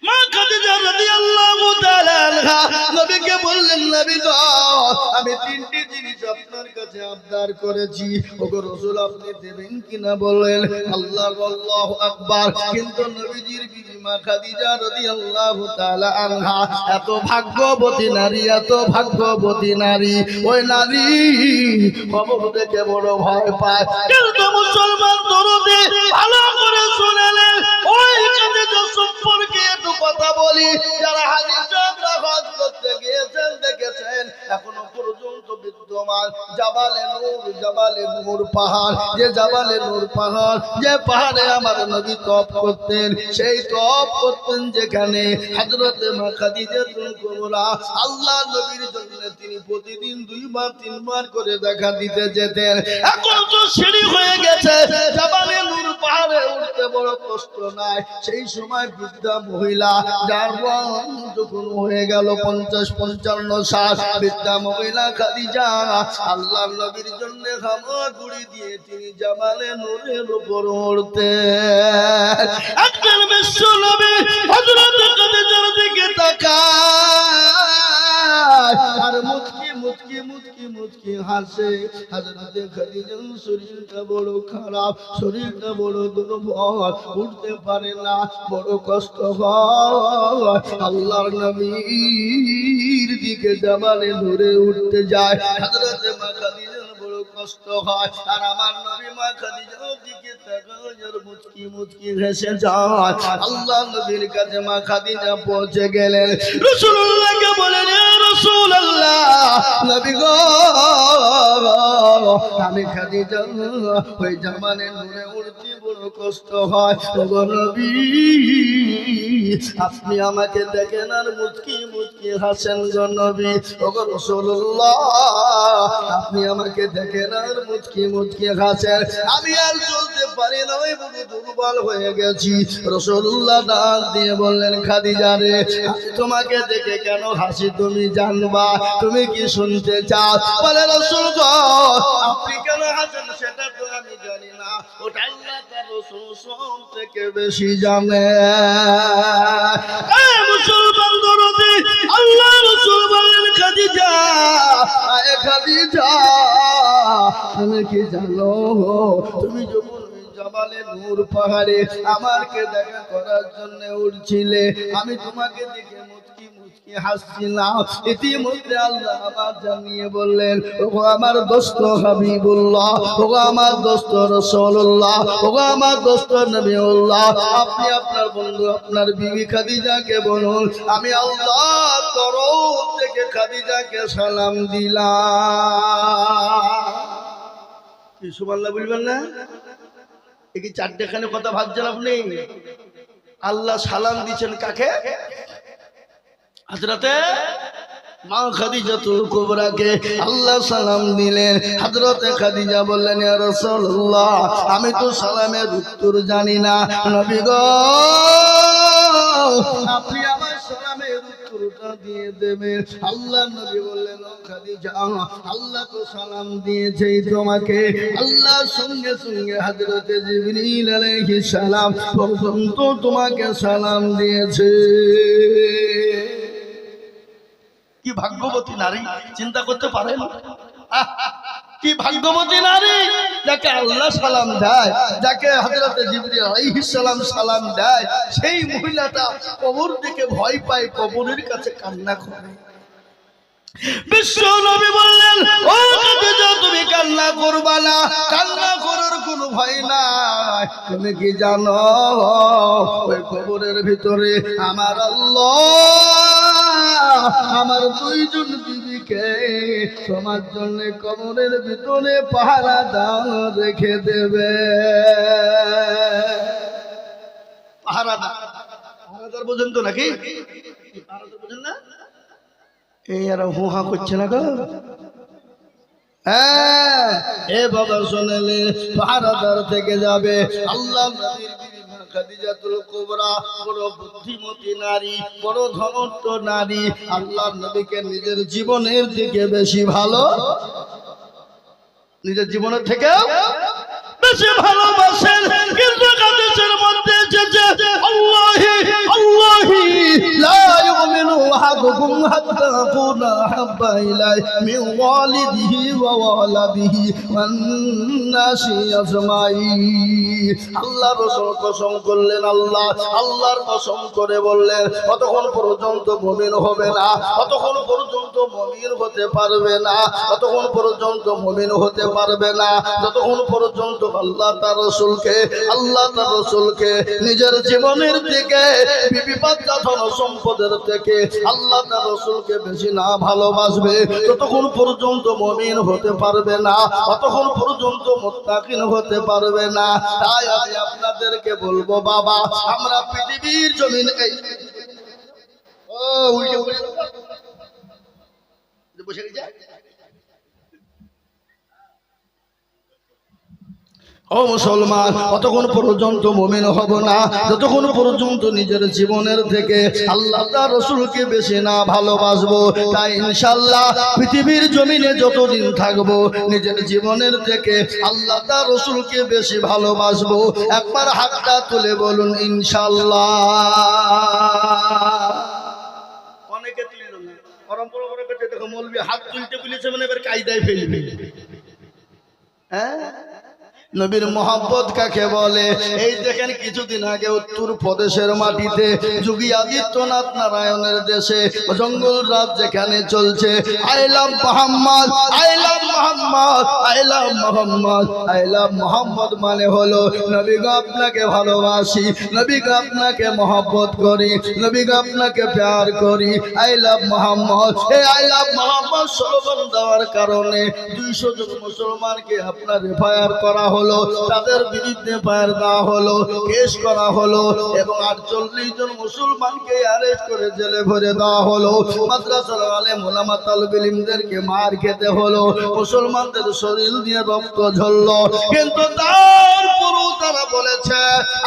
মা খাদিজা রাদিয়াল্লাহু তাআলা আনহা নবীকে বললেন, নবী গো, আমি তিনটি জিনিস আপনার কাছে আবদার করেছি, ওগো রাসূল আপনি দেবেন কিনা বলেন। আল্লাহু আকবার। কিন্তু নবীজির বিবি মা খাদিজা রাদিয়াল্লাহু তাআলা আনহা এত ভাগ্যবতী নারী, এত ভাগ্যবতী নারী, ওই নারী খবর দেখে বড় ভয় পায়। কিন্তু মুসলমান দরদে ভালো করে শুনলেন, ওই খাদিজা সম্পর্কে একটু কথা বলি। যারা হাজির সাহেবরা হজ করতে গিয়েছেন দেখেছেন এখনো পর্যন্ত বিদ্যমান জাবালে নূর, জাবালে নূর পাহাড়। যে জাবালে নূর পাহাড়, যে পাহাড়ে আমার নবী তপ করতেন, সেই তপ করতেন যেখানে হযরতে মা খাদিজাতুল কুবরা আল্লাহ নবীর জন্য তিনি প্রতিদিন 2 বার 3 বার করে দেখা দিতে যেতেন। এখন তো সিঁড়ি হয়ে গেছে, জাবালে নূর পাহাড়ে উঠতে বড় কষ্ট নাই। সেই সময় বৃদ্ধা মহিলা, যার বয়স যখন হয়ে গেল 50-55 সাল, বৃদ্ধা মহিলা খাদিজা আল্লাহর নবীর জন্য হামাগুড়ি দিয়ে তিনি জাবালে নূরের উপর উঠতেন। একবার বিশ্ব নবী হযরত খাদিজার দিকে তাকায় আর মুচকি মুচকি মুচকি মুচকি হাসে। হযরত খাদিজার শরীরটা বড় খারাপ, শরীরটা বড় দুর্বল, উঠতে পারে না, বড় কষ্ট হয়। আল্লাহর নবীর দিকে জাবালে নূরে উঠতে যায়, হযরত মা খাদিজার বড় কষ্ট হয়। আর আমার নবী মা খাদিজার দিকে তাকায় আর মুচকি মুচকি হেসে যায়। আল্লাহ নবীর কাছে মা খাদিজা পৌঁছে গেলেন। রাসূলুল্লাহকে বলেন, ইয়া রাসূলুল্লাহ, নবী গো, আমি খাদিজা ওই জাবালে নূরে উঠতে বড় কষ্ট হয়। ওগো নবী, আপনি আমাকে দেখেন আর মুচকি মুচকি হাসেন গো নবী। ওগো রাসূলুল্লাহ, আপনি আমাকে দেখেন আর মুচকি মুচকি হাসেন। আমি আর চলতে পারি না, আমি বড় দুর্বল হয়ে গেছি। রাসূলুল্লাহ ডাক দিয়ে বললেন, খাদিজা রে, আমি তোমাকে দেখে কেন হাসি তুমি জানবা, তুমি কি শুনতে চাও? বলে, রাসূল গো, আপনি কেন হাসেন সেটা তো আমি জানি না, ওটা আল্লাহ তার রাসূল সব থেকে বেশি জানে। মুসলমান দরদি আল্লাহ রাসূল বলেন, খাদিজা, আয় খাদিজা, তুমি কি জানো, তুমি যখন জাবালে নূর পাহাড়ে আমাকে দেখা করার জন্য উঠছিলে, আমি তোমাকে দেখে মুচকি মুচকি হাসছিলাম। ইতিমধ্যে আল্লাহ আবার জানিয়ে বললেন, ওগো আমার দোস্ত হাবিবুল্লাহ, ওগো আমার দোস্ত রাসূলুল্লাহ, ওগো আমার দোস্ত নবীউল্লাহ, আপনি আপনার বন্ধু আপনার বিবি খাদিজাকে বলুন, আমি আল্লাহর তরফ থেকে খাদিজাকে সালাম দিলাম। কি সুবহানাল্লাহ বলবেন না? এই 4টেখানে কথা ভাবছেন আপনি? আল্লাহ সালাম দিচ্ছেন কাকে? হযরতে মা খাদিজাতুল কুবরাকে আল্লাহ সালাম দিলেন। হযরতে খাদিজা বললেন, ইয়া রাসূলুল্লাহ, আমি তো সালামের উত্তর জানি না, নবী গো, আপনি আমার সালামের উত্তরটা দিয়ে দেবেন। আল্লাহ নবী বললেন, ও খাদিজা, আল্লাহ তো সালাম দিয়েছেই তোমাকে। আল্লাহ সঙ্গে সঙ্গে হযরতে জিবরিল আলাইহিস সালাম পর্যন্ত তোমাকে সালাম দিয়েছে। কি ভাগ্যবতী নারী, চিন্তা করতে পারেন? কি ভাগ্যবতী নারী, যাকে আল্লাহ সালাম দেয়, যাকে হযরতে জিবরিল আলাইহিস সালাম সালাম দেয়, সেই মহিলাটা কবর থেকে ভয় পায়, কবরের কাছে কান্না করে। বিশ্ব নবী বললেন, ও খাদিজা, তুমি কান্না করবা না, কান্না করার কোনো ভয় নাই। তুমি কি জানো, ওই কবরের ভিতরে আমার আল্লাহ আমার 2 জন বিবি নবীকে তোমার জন্য কবরের ভিতরে পাহারাদার রেখে দেবে। পাহারাদার বোঝেন তো নাকি? পাহারাদার বোঝেন না? এই আর হু হা করছে না গো। হ্যাঁ, এ বাবা শুনলে পাহারাদার থেকে যাবে। আল্লাহ নবীর বিবি মা খাদিজাতুল কুবরা বড় বুদ্ধিমতী নারী, বড় ধনট্ট নারী। আল্লাহ নবীকে নিজের জীবনের থেকে বেশি ভালো, নিজের জীবনের থেকে বেশি ভালোবাসেন। কিন্তু হাদিসের মধ্যে এসেছে আল্লাহি আল্লাহি লা ইউমিনু আহাদুকুম হাত্তা আকুনা হাব্বা ইলাইহি মিন ওয়ালিদিহি ওয়া ওয়ালাদিহি ওয়ান নাসি আজমাইন। আল্লাহ রাসূল কসম করলেন, আল্লাহর কসম করে বললেন, ততক্ষণ পর্যন্ত মুমিন হবে না, ততক্ষণ পর্যন্ত মুমিন হতে পারবে না, ততক্ষণ পর্যন্ত মুমিন হতে পারবে না যতক্ষণ পর্যন্ত আল্লাহ তার রাসূলকে নিজের জীবনের থেকে, বিবি বাচ্চা ধন সম্পদের থেকে আল্লাহ তার রাসূলকে বেশি না ভালোবাসবে, ততক্ষণ পর্যন্ত মুমিন হতে পারবে না, ততক্ষণ পর্যন্ত মুত্তাকিন হতে পারবে না। তাই আমি আপনাদেরকে বলবো বাবা, আমরা পৃথিবীর জমিনে বসে গেছে। ও মুসলমান, ততক্ষণ পর্যন্ত মুমিন হব না যতক্ষণ পর্যন্ত নিজের জীবনের থেকে আল্লাহ তার রাসূলকে বেশি না ভালোবাসবো। তাই ইনশাআল্লাহ পৃথিবীর জমিনে যতদিন থাকবো নিজের জীবনের থেকে আল্লাহ তার রাসূলকে বেশি ভালোবাসবো। একবার হাতটা তুলে বলুন ইনশাআল্লাহ। অনেকে তুলল না, পরম্পরা করে দেখো মৌলবি হাত তুলতে বলেছে মানে এবার কায়দায় ফেলবে। হ্যাঁ, নবীর মোহাব্বত কাকে বলে? এই দেখেন কিছুদিন আগে উত্তর প্রদেশের মাটিতে যোগী আদিত্যনাথ নারায়ণের দেশে জঙ্গল রাত যেখানে চলছে, I love Mohammad, I love Mohammad, I love Mohammad, I love Mohammad মানে হলো নবীকে আপনাকে ভালোবাসি, নবীকে আপনাকে মোহাব্বত করি, নবীকে আপনাকে প্যার করি, আই লাভ মোহাম্মদ। এই আই লাভ মোহাম্মদ স্লোগান দেওয়ার কারণে 200 জন মুসলমানকে আপনার এফআইআর করা হলো, তাদের বিরুদ্ধে ফায়ার দেওয়া হলো, কেস করা হলো এবং 48 জন মুসলমানকে অ্যারেস্ট করে জেলে ভরে দেওয়া হলো। মাদ্রাসার আলেম ওলামা তালিবুল ইলমদেরকে মার খেতে হলো, মুসলমানদের শরীর দিয়ে রক্ত ঝরলো, কিন্তু তারপরেও তারা বলেছে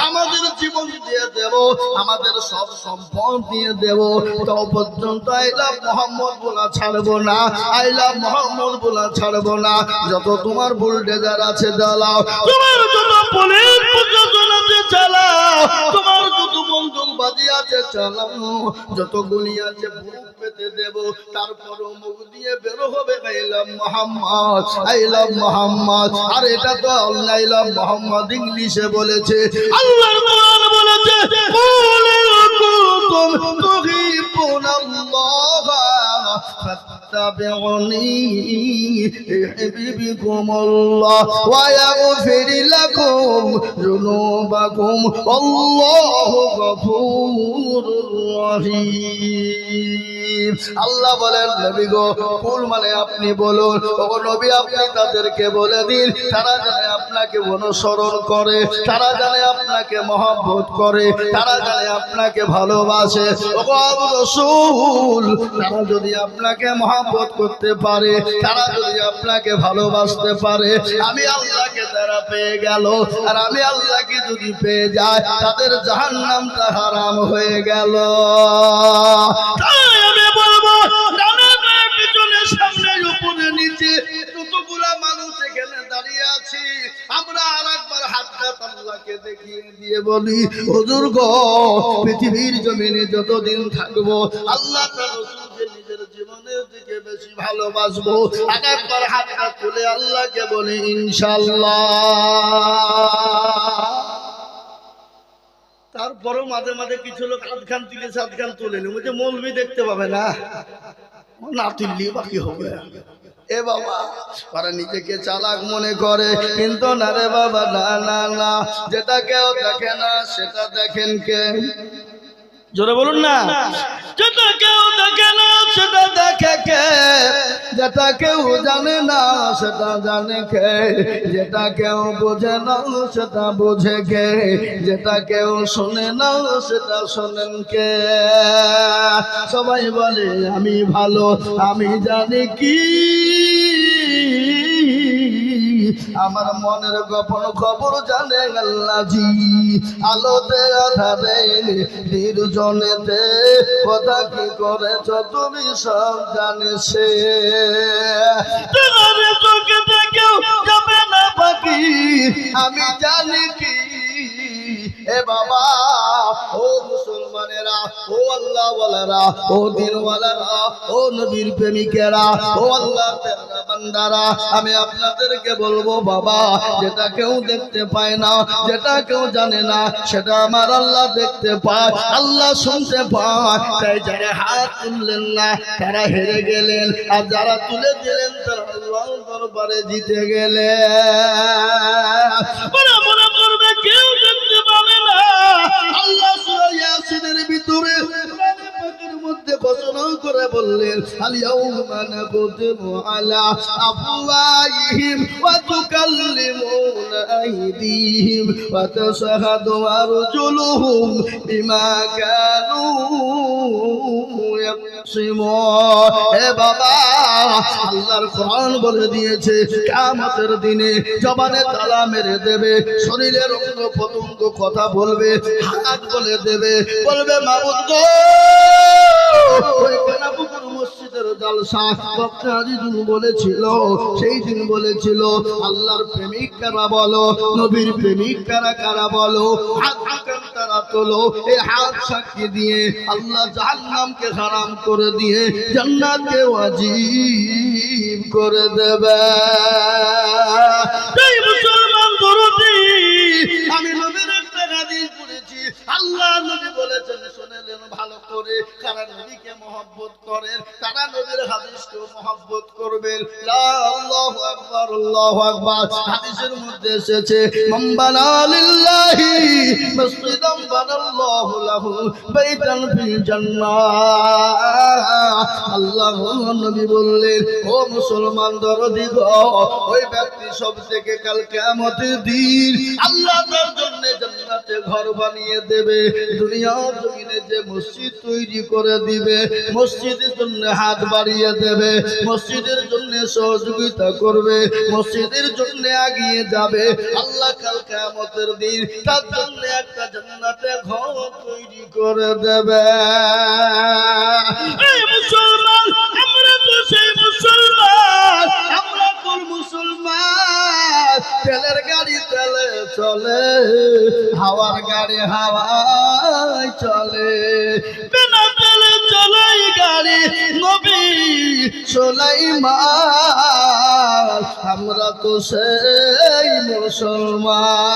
আমাদের জীবন দিয়ে দেব, আমাদের সব সম্পদ দিয়ে দেব, তাও পর্যন্ত আই লাভ মোহাম্মদ বলা ছাড়বো না, আই লাভ মোহাম্মদ বলা ছাড়বো না। যত তোমার বুলডোজার আছে জ্বালাও, তোমার যত পুলিশ প্রশাসন আছে চালাও, তোমার যত বন্দুকবাজি আছে চালাও, যত গুলি আছে বুক পেতে দেব, তারপরও মুখ দিয়ে বের হবে I love Mohammad, I love Mohammad. আর এটা তো আল্লাহ আই লাভ মোহাম্মদ ইংলিশে বলেছে, আল্লাহর কোরআন বলেছে কুল কুনতুম তুহিব্বুনাল্লাহ ফাত্তাবিউনি ইউহিব্বুকুমুল্লাহ ওয়া ইয়াগফির লাকুম যুনুবাকুম আল্লাহু গফুরুর রহিম। আল্লাহ বলেন নবী গো, কুল মানে আপনি বলুন, ও নবী আপনি তাদেরকে বলে দিন, তারা জানে আপনাকে অনুসরণ করে, তারা জানে আপনাকে মহব্বত করে, তারা জানে আপনাকে ভালোবাসে। ও রাসূল, তারা যদি আপনাকে মহব্বত করতে পারে, তারা যদি আপনাকে ভালোবাসতে পারে, আমি আল্লাহকে তারা পেয়ে গেল, আর আমি আল্লাহকে যদি পেয়ে যায় তাদের জাহান্নামটা হারাম হয়ে গেল। তাই আমি বলবো পিছনে সামনে উপরে নিচে যতগুলা মানুষ এখানে দাঁড়িয়ে আছি, আমরা আরেকবার হাতটা আল্লাহকে দেখিয়ে দিয়ে বলি হুজুর গো, পৃথিবীর জমিনে যতদিন থাকবো আল্লাহ তার রাসূলকে নিজের জীবনের দিকে বেশি ভালোবাসবো। আরেকবার হাতটা তুলে আল্লাহকে বলি ইনশাআল্লাহ। তারপরও মাঝে মাঝে কিছু লোক আধখান তুলেছে আধখান তুলেনি, বলছে মৌলবি দেখতে পাবে না, না তুললি বাকি হবে। এ বাবা, ওরা নিজেকে চালাক মনে করে, কিন্তু না রে বাবা, না না না, যেটা কেউ দেখে না সেটা দেখেন কে? জোরে বলুন না। যেটা কেউ দেখে না সেটা দেখে কে, যেটা কেউ জানে না সেটা জানে কে, যেটা কেউ বোঝে না সেটা বোঝে কে, যেটা কেউ শোনে না সেটা শোনেন কে। সবাই বলে আমি ভালো, আমি জানি কি আমার মনের গোপন খবর জানে আল্লাহজি। আলোতে আধারে নির্জনেতে কথা কি করেছ তুমি সব জানে সে। তোমার চোখে কেউ যাবে না বাকি, আমি জানি কি। এ বাবা, ও মুসলমানেরা, ও আল্লাহ ওয়ালারা, ও দিনওয়ালারা, ও নবীর প্রেমিকেরা, ও আল্লাহ তেরা বান্দারা, আমি আপনাদেরকে বলবো বাবা, যেটা কেউ দেখতে পায় না, যেটা কেউ জানে না, সেটা আমার আল্লাহ দেখতে পায়, আল্লাহ শুনতে পায়। তাই যারা হাত তুললেন না তারা হেরে গেলেন, আর যারা তুলে দিলেন তারা আল্লাহর দরবারে জিতে গেলেন। মনে করবে কেউ দেখতে পাবে না। আল্লাহ সূরা ইয়াসিনের ভিতরে মধ্যে ঘোষণা করে বললেন, আল ইয়াউমা নাকুতিমু আলা আফওয়াহিহিম ওয়া তুকাল্লিমুনা আইদিহিম ওয়া তাশহাদু আরজুলুহুম বিমা কানু ইয়াকসিমুন। হে বাবা, আল্লাহর কোরআন বলে দিয়েছে কিয়ামতের দিনে জবানে তালা মেরে দেবে, শরীরের অঙ্গ প্রত্যঙ্গ কথা বলবে, হাত বলে দেবে, বলবে মাবুদ গো, ওই কেনাপুকুর মসজিদের জালসা বক্তা আজিজুল বলেছিল, সেই দিন বলেছিল আল্লাহর প্রেমিক কারা বলো, নবীর প্রেমিক কারা কারা বলো, হাত তারা তোলো। এই হাত সাক্ষী দিয়ে আল্লাহ জাহান্নামকে হারাম করে দিয়ে জান্নাতকে ওয়াজিব করে দেবে। এই মুসলমান দরদি, আমি নবীর একটা হাদিস পড়েছি, আল্লাহ নবী বলেছেন শুনেলেন ভালো করে, কারা নবীকে মহব্বত করেন তারা নবীর হাদিসকে মহব্বত করবেন। আল্লাহু আকবার, আল্লাহু আকবার। হাদিসের মধ্যে এসেছে মান বানা লিল্লাহি মাসজিদান বানাল্লাহু লাহু বাইতান ফিল জান্নাহ। আল্লাহ নবী বললেন, ও মুসলমান দরদি গো, ওই ব্যক্তি সব থেকে কাল কিয়ামতের দিন আল্লাহ তার জন্য জান্নাতে ঘর বানিয়ে দেবে। দুনিয়া জমিনে যে মসজিদ তৈরি করে দিবে, মসজিদের জন্য হাত বাড়িয়ে দেবে, মসজিদের জন্য সহযোগিতা করবে, মসজিদের জন্য এগিয়ে যাবে, আল্লাহ কাল কিয়ামতের দিন তার জন্য একটা জান্নাতে ঘর তৈরি করে দেবে। এই মুসলমান, আমরা তো সেই মুসলমান, আমরা কোন মুসলমান? তেলের গাড়ি তেলে চলে, হাওয়ার গাড়ি হাওয়ায় চলে, বিনা তেলে চলে গাড়ি নবী সুলাইমান। আমরা তো সেই মুসলমান,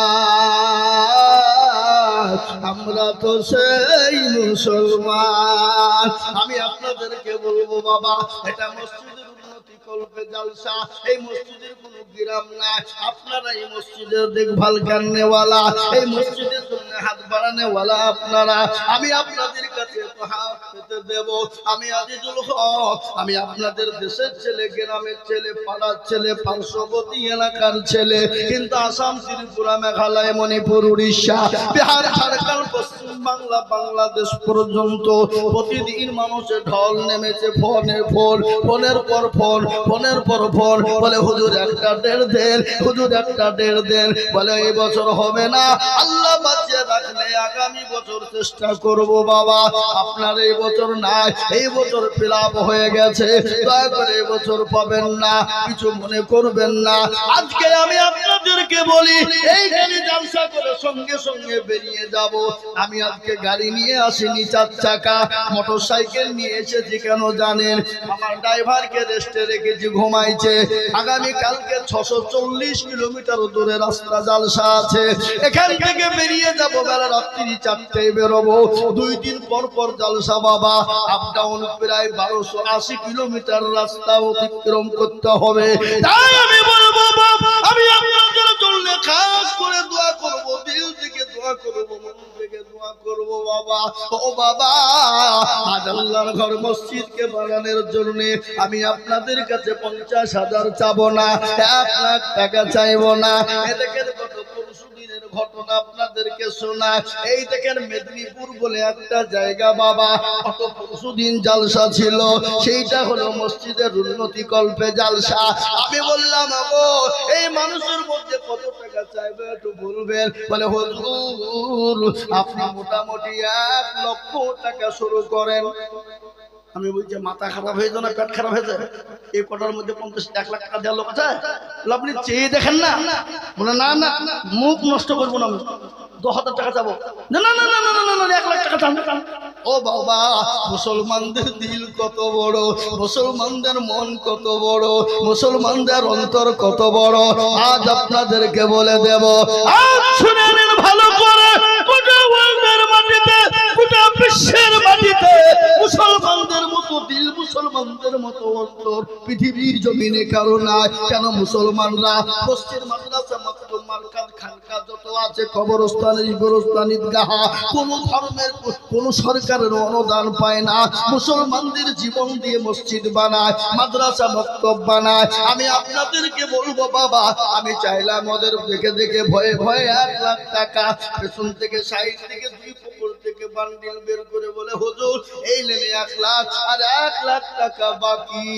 আমরা তো সেই মুসলমান। আমি আপনাদেরকে বলবো বাবা, এটা মসজিদের উন্নতি কল্পে জালসা, এই মসজিদের কোনো গ্রাম নাই, আপনারা এই মসজিদের দেখভাল করনেওয়ালা, এই মসজিদের জন্য হাত বাড়ানেওয়ালা আপনারা। আমি আপনাদের কাছে হাত পেতে দেব, আমি আজিজুল হক, আমি আপনাদের দেশের ছেলে, গ্রামের ছেলে, পাড়ার ছেলে, পার্শ্ববর্তী এলাকার ছেলে, কিন্তু আসাম, ত্রিপুরা, মেঘালয়, মণিপুর, উড়িষ্যা, বিহার, ঝাড়খণ্ড, পশ্চিম বাংলা, বাংলাদেশ পর্যন্ত প্রতিদিন মানুষের ঢল নেমেছে, ফোনের ফোন, ফোনের পর ফোন, ফোনের পর ফোন, বলে হুজুর একটা ডেড় দেন, হুজুর একটা ডেড় দেন, বলে এই বছর হবে না, আল্লাহ বাঁচিয়ে রাখলে আগামী বছর চেষ্টা করব। বাবা, আপনার এই বছর নাই, এই বছর ফিলাপ হয়ে গেছে, দয়া করে এই বছর পাবেন না, কিছু মনে করবেন না। আজকে আমি আপনাদেরকে বলি, এই গাড়ি জালসা করে সঙ্গে সঙ্গে বেরিয়ে যাব। আমি আজকে গাড়ি নিয়ে আসিনি, 4 চাকা মোটর সাইকেল নিয়ে এসেছি। কেন জানেন? আমার ড্রাইভারকে রেস্টে রেখেছি, ঘুমাইছে। আগামী কালকে 640 কিলোমিটার দূরে রাস্তা জালসা আছে, এখান থেকে বেরিয়ে যাব বেলা রাত্রি 4টায় বেরোবো। 2 দিন পর পর জালসা বাবা, আপ ডাউন প্রায় 1280 কিলোমিটার রাস্তা অতিক্রম করতে হবে। তাই আমি বলবো বাবা, আমি আপনাদের জন্য খাস করে দোয়া করব, দিল থেকে দোয়া করব, মন থেকে দোয়া করব বাবা। ও বাবা, আজ আল্লাহর ঘর মসজিদকে বানানোর জন্য আমি আপনাদের কাছে 50,000 চাবো না, 1 লাখ টাকা চাইবো না। এ দেখেন কত পরশুদিনের ঘটনা আপনাদেরকে শোনা। এই দেখেন মেদিনীপুর বলে একটা জায়গা বাবা, কত পরশুদিন জালসা ছিল, সেইটা হলো মসজিদের উন্নতি কল্পে জালসা। আমি বললাম গো এই মানুষের মধ্যে কত টাকা চাইবে একটু বলবেন। বলে হুজুর আপনি মোটামুটি 1 লক্ষ টাকা শুরু করেন। আমি বলছি মাথা খারাপ হয়ে যায় না পেট খারাপ হয়ে যায়? এই কটার মধ্যে 1 লাখ টাকা দেওয়ার লোক আছে? আপনি চেয়ে দেখেন না। বলে না না মুখ নষ্ট করবো না, আমি 10,000 টাকা চাবো। না না না না না না 1 লাখ টাকা চান। ও বাবা, মুসলমানদের দিল কত বড়, মুসলমানদের মন কত বড়, মুসলমানদের অন্তর কত বড়, আজ আপনাদেরকে বলে দেব। আজ শুনে নিন ভালো করে, গোটা ওয়ার্ল্ডের মাটিতে, গোটা বিশ্বের মাটিতে মুসলমানদের মতো দিল, মুসলমানদের মতো অন্তর পৃথিবীর জমিনে কারো নাই। কেন? মুসলমানরা মসজিদ, মাদ্রাসা, মাকতব, মারকাজ, খানকা যত আছে, কবরস্থান, গোরস্থান, ঈদগাহ, কোন ধর্মের কোন সরকারের অনুদান পায় না। মুসলমানদের জীবন দিয়ে মসজিদ বানায়, মাদ্রাসা, মাকতব বানায়। আমি আপনাদেরকে বলবো বাবা, আমি চাইলাম ওদের দেখে দেখে ভয়ে ভয়ে 1 লাখ টাকা পেছন থেকে সাইড থেকে 2 পকেট থেকে বান্ডিল বের করে বলে হুজুর এই লেনে 1 লাখ আর 1 লাখ টাকা বাকি।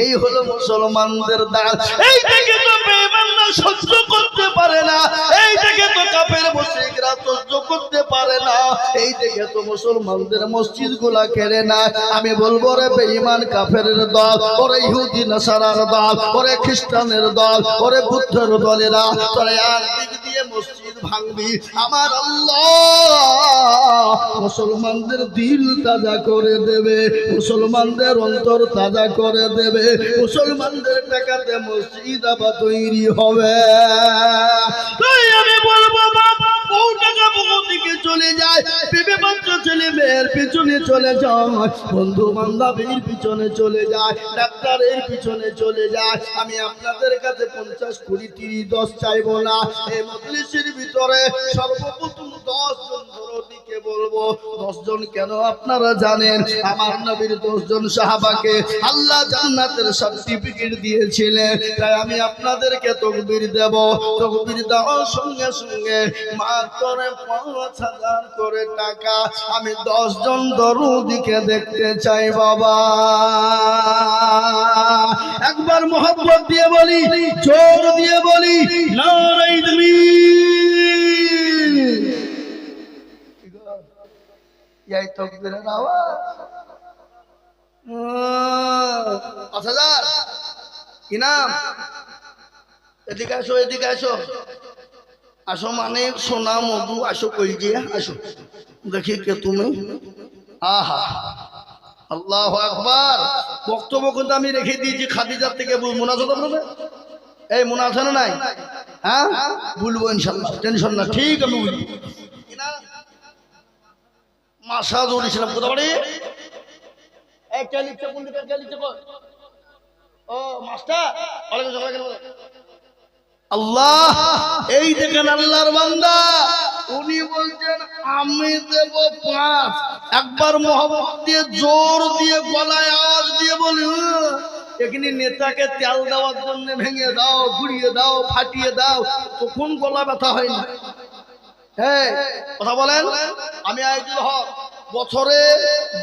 এই হলো মুসলমানদের দান। এই থেকে তো বেঈমানরা সহ্য করতে পারে না, এই থেকে তো কাফের মুশরিকরা সহ্য করতে পারে না, এই থেকে তো মুসলমানদের মসজিদগুলা কেড়ে না। আমি বলবো রে বেঈমান কাফেরের দল, ওরে ইহুদি নাসারার দল, ওরে খ্রিস্টানের দল, ওরে বুদ্ধের দলেরা, তোরা একদিক দিয়ে মসজিদ ভাঙবি, আমার আল্লাহ মুসলমানদের দিল তাজা করে দেবে, মুসলমানদের অন্তর তাজা করে দেবে, মুসলমানদের টাকাতে মসজিদ আবার তৈরি হবে। তাই আমি বলবো বাবা, বহু টাকা বহু দিকে চলে যায়, বিবি বাচ্চা ছেলে মেয়ের পিছনে চলে যায়, বন্ধু বান্ধবের পিছনে চলে যায়, ডাক্তারের পিছনে চলে যায়। আমি আপনাদের কাছে 50, 20, 30, 10 চাইবো না। এই মজলিসের ভিতরে সর্বপ্রথম 10 জন দরদিকে বলবো। 10 জন কেন আপনারা জানেন? আমার নবীর 10 জন সাহাবাকে আল্লাহ জান্নাতের সার্টিফিকেট দিয়েছিলেন। তাই আমি আপনাদেরকে তাকবীর দেব। তাকবীর দেওয়ার সঙ্গে সঙ্গে মাত্র 5,000 করে টাকা আমি 10 জন দরদিকে দেখতে চাই বাবা। একবার মোহাব্বত দিয়ে বলি, জোর দিয়ে বলি, নারায়ে তাকবীর। এই তাকবীরের আওয়াজ 5,000 কি নাম? এদিকে আসো, এদিকে আসো, আসো মানে সোনা মধু, আসো কই দিয়ে আসো, দেখি কে তুমি। আহা আল্লাহু আকবার। বক্তব্য কিন্তু আমি রেখে দিয়েছি খাদিজার থেকে মুনাজাত বলবে। এই মুনাজাত নাই? হ্যাঁ বলবো ইনশাআল্লাহ, টেনশন না, ঠিক আমি বলবো। মাসাজুল ইসলাম কোথা বাড়ি? এই কে লিখছে কোন দিকে? কে লিখছে? ও মাস্টার। আল্লাহ, এই দেখেন আল্লাহর বান্দা, উনি বলছেন আমি দেব 5। একবার মোহাম্মদ দিয়ে জোর দিয়ে গলায় আওয়াজ দিয়ে বলি, এখানে নেতাকে তেল দেওয়ার জন্য ভেঙে দাও, ঘুরিয়ে দাও, ফাটিয়ে দাও, তখন গলা ব্যথা হয় না। হ্যাঁ কথা বলেন। আমি আইজুল হক বছরে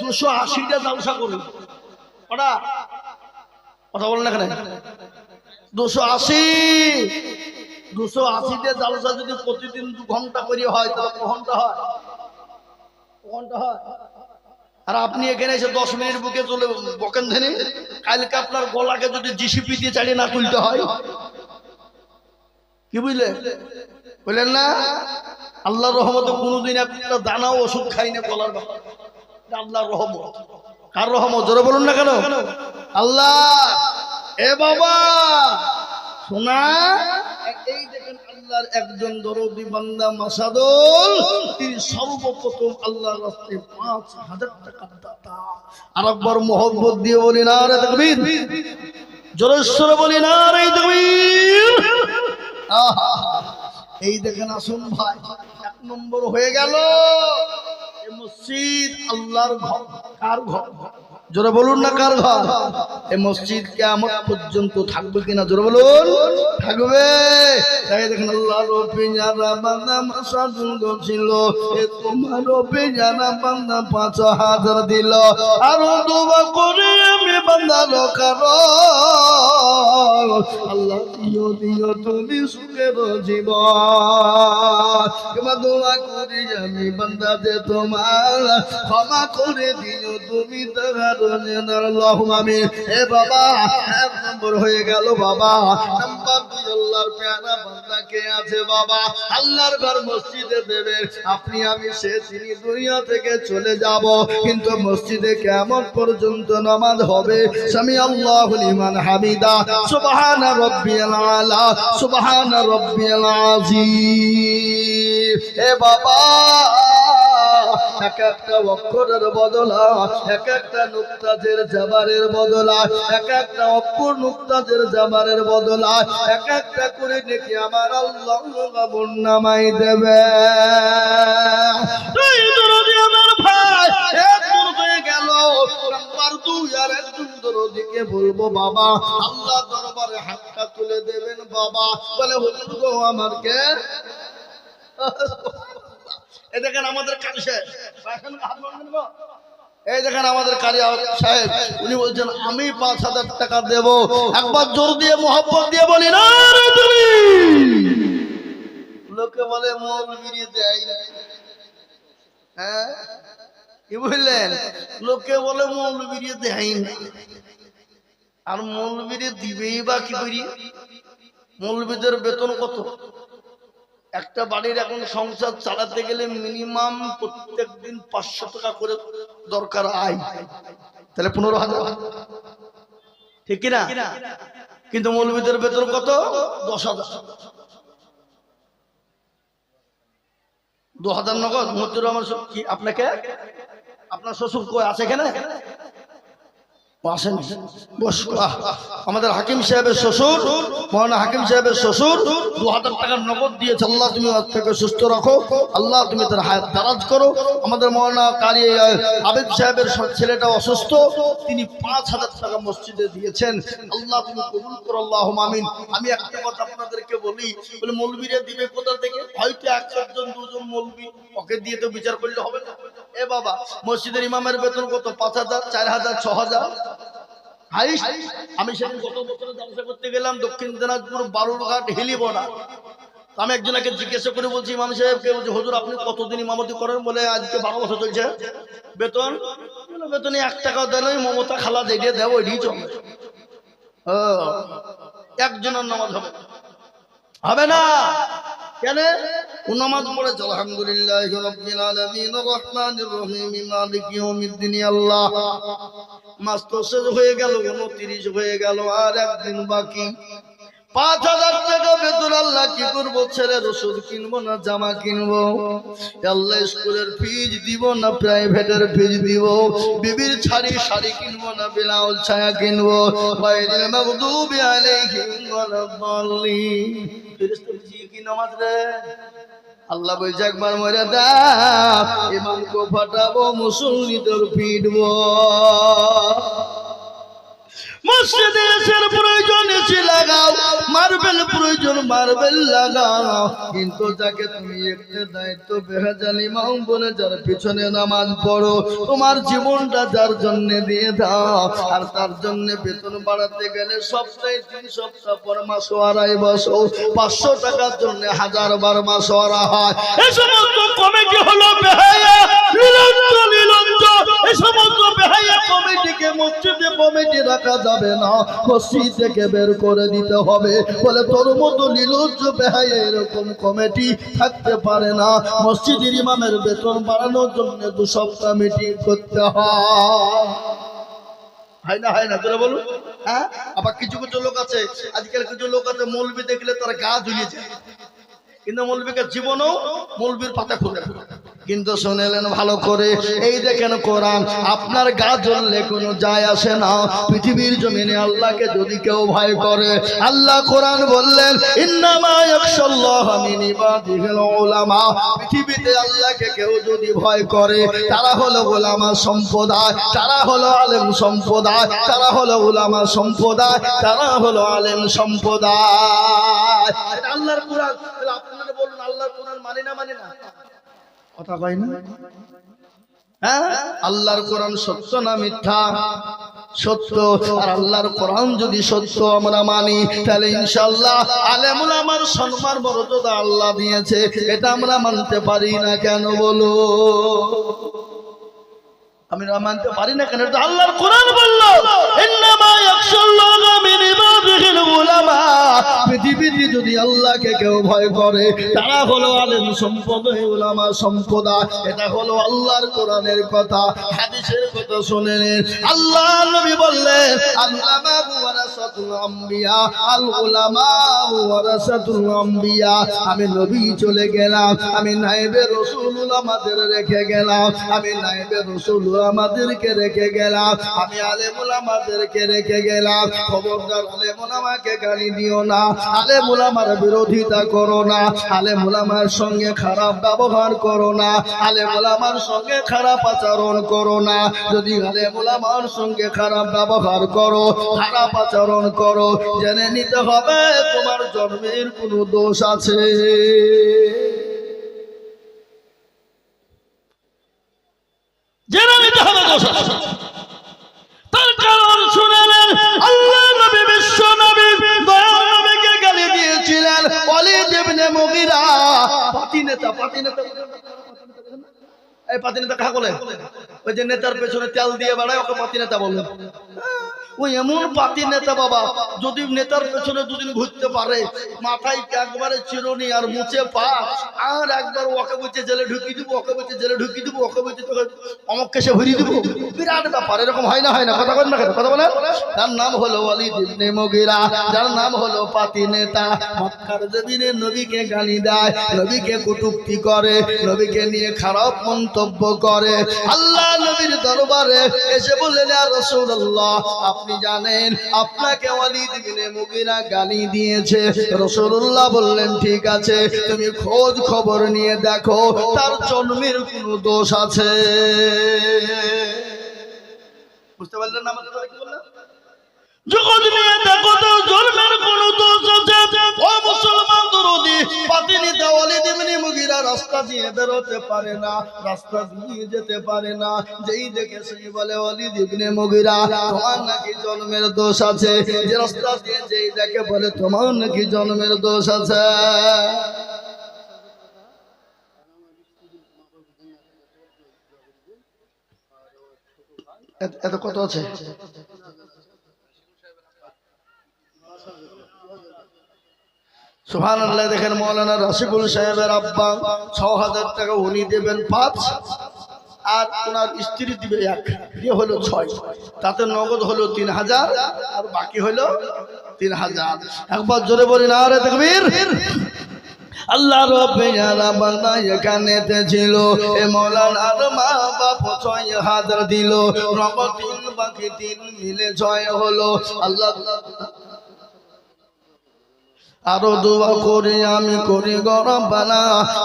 280টা জালসা করি। ওটা কথা বলেন না কেন? 280টা জালসা যদি প্রতিদিন 2 ঘন্টা করে হয় তাহলে ক ঘন্টা হয়? আর আপনি এখানে এসে 10 মিনিট বুকে চলে বকেন ধেনে, কালকে আপনার গলাকে যদি জিসিপি দিয়ে চালিয়ে না তুলতে হয়, কি বুঝলেন? বললেন না? আল্লাহর রহমতে কোনোদিন একটা দানা ওষুধ খাই না গলার ব্যাপার। আল্লাহর রহমত। কার রহমত? জোরে বলুন না কেন? আল্লাহ। এ বাবা শোনা, এই দেখেন আল্লাহর একজন দরদি বান্দা মাসাদুল, তিনি সর্বপ্রথম আল্লাহর রাস্তায় 5,000 টাকা দাতা। আর একবার মোহাম্মত দিয়ে বলি নারে তাকবীর, জোরে সরে বলি নারে তাকবীর। এই দেখেন আসুন ভাই, 1 নম্বর হয়ে গেল এই মসজিদ আল্লাহর ঘর। কার ঘর? জোরে বলুন না কার ঘর? এই মসজিদ কিয়ামত পর্যন্ত থাকবে কিনা? জোরে বলুন। থাকবে। তাই দেখেন আল্লাহ রব্বি যারা বান্দা মাসাদুল ছিল, এ তোমার রব্বি যারা বান্দা ৫,০০০ দিল, আর দোয়া করে আমি বান্দা লোকারো আল্লাহ দিও দিও তুমি সুখের জীবন। কিংবা দোয়া করি আমি বান্দা যে তোমার ক্ষমা করে দিও তুমি তাহার আল্লাহুম্মা আমিন। এ বাবা, ১ নম্বর হয়ে গেল বাবা। নাম্বার ২, আল্লাহর প্যারা বান্দা কে আছে বাবা? আল্লাহর ঘর মসজিদে দেবে, আপনি আমি সে তিনি দুনিয়া থেকে চলে যাব, কিন্তু মসজিদে কিয়ামত পর্যন্ত নামাজ হবে। সামি আল্লাহু লিমান হামিদা, সুবহান রাব্বিয়াল আলা, সুবহান রাব্বিয়াল আযীম। এ বাবা, এক একটা অক্ষরের বদলা, এক একটা নুক্তাজের জাবারের বদলা, এক একটা অক্ষর নুক্তাজের জাবারের বদলা, এক একটা করে নেকি আমার আল্লাহ নামাই দেবে। আমার ভাই, এক হয়ে গেল। নাম্বার ২, আর একজন দরদিকে বলবো বাবা, আল্লাহ দরবারে হাতটা তুলে দেবেন বাবা। বলে হুজুর গো আমার কে? এই দেখেন আমাদের কারি সাহেব, এই দেখেন আমাদের কারি সাহেব, উনি বলছেন আমি ৫,০০০ টাকা দেব। একবার জোর দিয়ে মোহাব্বত দিয়ে বলি না রে তুমি। লোকে বলে মৌলবি দেয় না। হ্যাঁ কি বললেন? লোকে বলে মৌলবি দেয় না, আর মৌলবি দিবেই বা কি করি? মৌলবিদের বেতন কত? একটা বাড়ির এখন সংসার চালাতে গেলে মিনিমাম প্রত্যেক দিন ৫০০ টাকা করে দরকার আয়, তাহলে ১৫,০০০, ঠিক কিনা? কিন্তু মৌলবীদের বেতন কত? ১০,০০০। ২,০০০ নগদ। মজুর আমার কি আপনাকে, আপনার শ্বশুর কই আছে এখানে? আসেন, আমাদের হাকিম সাহেবের শ্বশুর, মৌলানা হাকিম সাহেবের শ্বশুর ২,০০০ টাকার নগদ দিয়েছে। আল্লাহ তুমি থেকে সুস্থ রাখো, আল্লাহ তুমি তার হায়াত দারাজ করো। আমাদের মৌলানা কারি আবেদ সাহেবের ছেলেটা অসুস্থ, তিনি ৫,০০০ টাকা মসজিদে দিয়েছেন। আল্লাহ তুমি কবুল করো, আল্লাহুম্মা আমিন। আমি একটা কথা আপনাদেরকে বলি, বলে মৌলবীরা দিবে কোথা থেকে? হয়তো ১ জন ২ জন মৌলবী, ওকে দিয়ে তো বিচার করলে হবে না। এ বাবা, মসজিদের ইমামের বেতন কত? ৫,০০০, ৪,০০০, ৬,০০০। আমি সেদিন গত বছরে জলসা করতে গেলাম দক্ষিণ দিনাজপুর বালুরঘাট হিলিবোনা। আমি একজনকে জিজ্ঞাসা করে বলছি ইমাম সাহেবকে, বলছি হুজুর আপনি কতদিন ইমামতি করেন? বলে আজকে ১২ বছর চলছে। বেতন? বেতনে ১ টাকাও দেয় না, মমতা খালা যেটা দেয় ওইটাই চলে। একজনের নামাজ হবে না কেন? ও নামাজ পড়েছে আলহামদুলিল্লাহি রাব্বিল আলামিন রহমানির রহিম মালিকি ইয়াউমিদ্দিন। আল্লাহ মাস তো শেষ হয়ে গেল, ২৯ হয়ে গেল, আর একদিন বাকি। ৫,০০০ টাকা বেতন। আল্লাহ কি করবো? ছেলের ওষুধ কিনবো না জামা কিনবো? আল্লাহ স্কুলের ফিজ দিব না প্রাইভেটের ফিজ দিব? বিবির শাড়ি কিনবো না ব্লাউজ ছায়া কিনবো? গায়রিল মাগদুবি আলাইহিম ওয়ালাদ-দাল্লিন। ফেরেশতা বুঝিয়ে কি নামাজ রে? আল্লাহ বলছে একবার মরে দাও, ইমামকে ফাটাবো, মুসল্লিদের পিটবো। মসজিদে এসের প্রয়োজন এসে লাগাও, মার্বেল প্রয়োজন মার্বেল লাগাও, কিন্তু যাকে তুমি একটা দায়িত্ব বেহাজাল ইমাম বলে যার পিছনে নামাজ পড়ো, তোমার জীবনটা যার জন্য দিয়ে দাও। আর তার জন্য বেতন বাড়াতে গেলে সপ্তাহে ৩ সপ্তাহ পর মাসোয়ারায় বসো। ৫০০ টাকার জন্য ১০০০ বার মাসোয়ারা হয়। এই সমস্ত কমিটি হলো বেহায়া, নিলজ্জ। এই সমস্ত বেহায়া কমিটিকে মসজিদে কমিটি রাখা যাবে না, মসজিদ থেকে বের করে দিতে হবে। বলে তোর মতো নিলজ্জ বেহায়া এরকম কমিটি থাকতে পারে না। মসজিদের ইমামের বেতন বাড়ানোর জন্য ২ সপ্তাহ মিটিং করতে হয় না তোরা বলুন। হ্যাঁ, আবার কিছু লোক আছে, আজকাল কিছু লোক আছে মৌলবি দেখলে তারা গা ঝুলিয়ে যায়, কিন্তু মৌলবীকে জীবনেও মৌলবীর পাতা খুলে কিন্তু শুনেলেন ভালো করে, এই দেখেন কোরআন আপনার গা জ্বললে কোনো যায় আসে না। পৃথিবীর জমিনে আল্লাহকে যদি কেউ ভয় করে, আল্লাহ কোরআন বললেন ইন্নামা ইয়াখশাল্লাহা মিন ইবাদিহিল উলামা। পৃথিবীতে আল্লাহকে কেউ যদি ভয় করে তারা হলো উলামা সম্প্রদায়, তারা হলো আলেম সম্প্রদায়, তারা হলো উলামা সম্প্রদায়, তারা হলো আলেম সম্প্রদায়। এটা আল্লাহর কোরআন। আপনারা বলুন আল্লাহর কোরআন মানি না মানি না? কথা কয় না? হ্যাঁ, আল্লাহর কোরআন সত্য না মিথ্যা? সত্য। আর আল্লাহর কোরআন যদি সত্য আমরা মানি, তাহলে ইনশাআল্লাহ আলেম উলামার সম্মান মর্যাদা আল্লাহ দিয়েছে, এটা আমরা মানতে পারি না কেন বলো? আমি মানতে পারি না কেন? এটা আল্লাহর কোরআন বলল ইন্নামা ইয়াখশাল্লাহা মিন ইবাদিহিল উলামা। পৃথিবীতে যদি আল্লাহকে কেউ ভয় করে তারা হলো আলেম সম্প্রদায়, উলামা সম্প্রদায়। এটা হলো আল্লাহর কোরআনের কথা, হাদিসের কথা শুনেন। আল্লাহ নবী বললেন আল উলামা ওয়ারাসাতুল আম্বিয়া, আল উলামা ওয়ারাসাতুল আম্বিয়া। আমি নবী চলে গেলাম, আমি নায়েবে রাসূল উলামাদের রেখে গেলাম, আমি নায়েবে রাসূল আমাদেরকে রেখে গেলাম, আমি আলেম উলামাদেরকে রেখে গেলাম। খবরদার আলেম উলামাকে গালি দিও না, আলেম উলামার বিরোধিতা করো না, আলেম উলামার সঙ্গে খারাপ ব্যবহার করো না, আলেম উলামার সঙ্গে খারাপ আচরণ করো না। যদি আলেম উলামার সঙ্গে খারাপ ব্যবহার করো, খারাপ আচরণ করো, জেনে নিতে হবে তোমার জন্মের কোনো দোষ আছে। তার কারণ শুনেলেন আল্লাহ নবী বিশ্ব নবী দয়াল নবীকে গালি দিয়েছিলেন ওয়ালিদ ইবনে মুগীরা। পাতি নেতা এই পাতি নেতা কাকে বলে? ওই যে নেতার পেছনে তেল দিয়ে বেড়ায় ওকে পাতি নেতা বলে। ওই এমন পাতি নেতা বাবা, যদি নেতার পেছনে দুদিন ঘুরতে পারে, মাথায় একবারে চিরুনি আর মুছে পা, আর একবার ওকে বলছে জেলে ঢুকিয়ে দিব, ওকে বলছে জেলে ঢুকিয়ে দিব, ওকে বলছে তোকে অমককে সে ভরিয়ে দিব। বিরাট ব্যাপার, এরকম হয় না? হয় না? কথা বলেন না কেন? কথা বলেন। তার নাম হলো ওয়ালিদ ইবনে মুগীরা, যার নাম হলো পাতি নেতা। মক্কার জমিনে নবীকে গালি দেয়, নবীকে কটূক্তি করে, নবীকে নিয়ে খারাপ মন্তব্য করে। আল্লাহ নবীর দরবারে এসে বললেন ইয়া রাসূলুল্লাহ, আপনি জানেন আপনাকে ওয়ালিদ ইবনে মুগীরা গালি দিয়েছে। রাসূলুল্লাহ বললেন ঠিক আছে, তুমি খোঁজ খবর নিয়ে দেখো তার জন্মের কোনো দোষ আছে। বুঝতে পারলেন না আমাদের কি বললাম? জগৎ নিয়ে দেখো তার জন্মের কোনো দোষ আছে। ও মুসলমান দরদি, পাতি নেতা ওয়ালিদ ইবনে মুগীরা রাস্তা দিয়ে বেরোতে পারে না, রাস্তা দিয়ে যেতে পারে না। যেই দেখে সেই বলে ওয়ালিদ ইবনে মুগীরা তোমার নাকি জন্মের দোষ আছে। যে রাস্তা দিয়ে যেই দেখে বলে তোমার নাকি জন্মের দোষ আছে। এত কত আছে? সুবহানাল্লাহ। দেখেন মৌলানা রাশিদুল সাহেবের আব্বা ৬,০০০ টাকা উনি দেবেন ৫, আর ওনার স্ত্রী দিবে ১, দিয়ে হলো ৬। তাতে নগদ হলো ৩,০০০ আর বাকি হলো ৩,০০০। একবার জোরে বলি নারে তাকবীর। আল্লাহ রাব্বুল আলামিন এখানেতে ছিল, এ মৌলানার মা বাপ ৬,০০০ দিল, নগদ ৩ বাকি ৩ মিলে ৬ হলো। আল্লাহ আরো দোয়া করি আমি করি গরম বানা,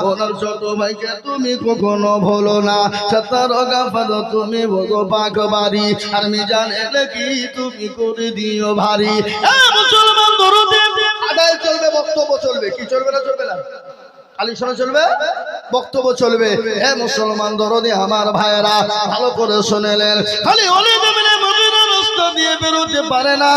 ওনার ছোট ভাইকে তুমি কখনো ভুলো না। সত্তর গাফার তুমি বগো পাক বাড়ি, আর মিজান কি তুমি করে দিও ভারী। মুসলমান দরুদে আদায় চলবে, বক্তব্য চলবে। কি চলবে না? চলবে না আলিশান চলবে, বক্তব্য চলবে। হে মুসলমান দরদি আমার ভাইয়েরা, ভালো করে শুনেলেন। খালি ওয়ালিদ ইবনে মুগীরা রাস্তা দিয়ে বেরোতে পারে না।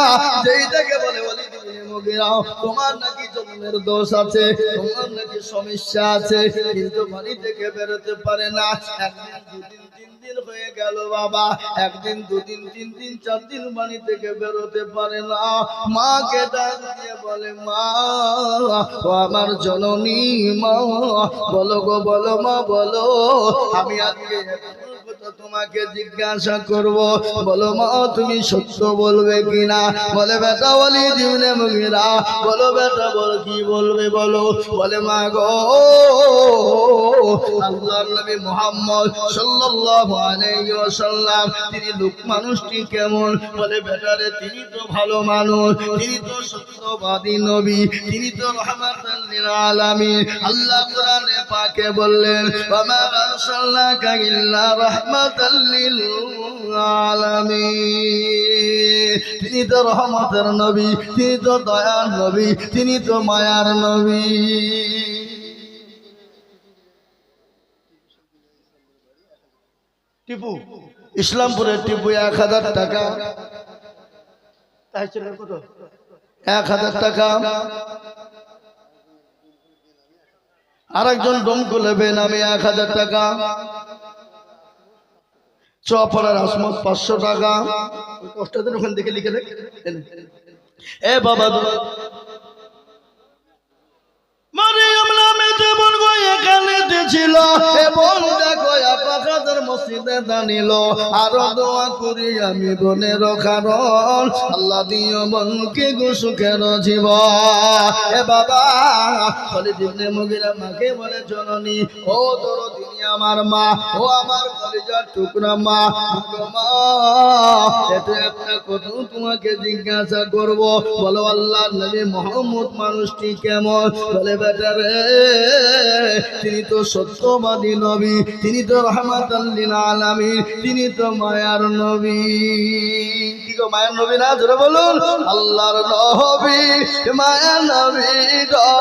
যেই দেখে বলে ওয়ালিদ ইবনে মুগীরা তোমার নাকি জন্মের দোষ আছে, তোমার নাকি সমস্যা আছে, কিন্তু বাড়ি থেকে বেরোতে পারে না। একদিন দুদিন ৩ দিন হয়ে গেল বাবা, একদিন ২ দিন ৩ দিন ৪ দিন বাড়ি থেকে বেরোতে পারে না। মাকে ডাক দিয়ে বলে মা, ও আমার জননী মা, বলো গো বলো মা বলো, আমি আজকে তোমাকে জিজ্ঞাসা করব, বলো মা তুমি সত্য বলবে কিনা? বলে বেটা ওয়ালিদ ইবনে মুগীরা, বলো বেটা বল কি বলবে বলো। বলে মা গো আল্লাহর নবী মুহাম্মদ সাল্লাল্লাহু আলাইহি ওয়াসাল্লাম তিনি লোক মানুষটি কেমন? বলে বেটারে তিনি তো ভালো মানুষ, তিনি তো সত্যবাদী নবী, তিনি তো রাহমাতাল লিল আলামিন। আল্লাহ কোরআনে পাকে বললেন ওয়া মা আরসালনাকা ইল্লা রাহমাতাল লিল আলামিন। তিনি তো রহমতের নবী, তিনি তো দয়ার নবী, তিনি তো মায়ার নবী। টিপু ইসলামপুরের টিপু 1000 টাকা, তাই ছিল কত? 1000 টাকা। আরেকজন ডোমকলে বেনামে 1000 টাকা। চপাড়ার আসমত 500 টাকা। কষ্টদের ওখান থেকে লিখে দেখ। এ বাবা মারিয়াম নামে যেমন এখানে ছিল এবং দেখো আপনাদের মসজিদে দাঁড়িল। আরো দোয়া করি আমি বোনের কারণ আল্লাহ দিও বোনকে সুখের জীবন। এ বাবা খালিদ ইবনে মুগিরা মাকে বলে জননী ও দরদিনী আমার মা, ও আমার কলিজার টুকরা মা, এটা একটা কথা তোমাকে জিজ্ঞাসা করব। বলো আল্লাহর নবী মুহাম্মদ মানুষটি কেমন? বলে বেটারে তিনি তো সত্যবাদী নবী, তিনি তো রাহমাতাল লিল আলামিন, তিনি তো মায়ার নবী। কি গো মায়ার নবী না? জোরে বলুন আল্লাহর নবী মায়ার নবী গো,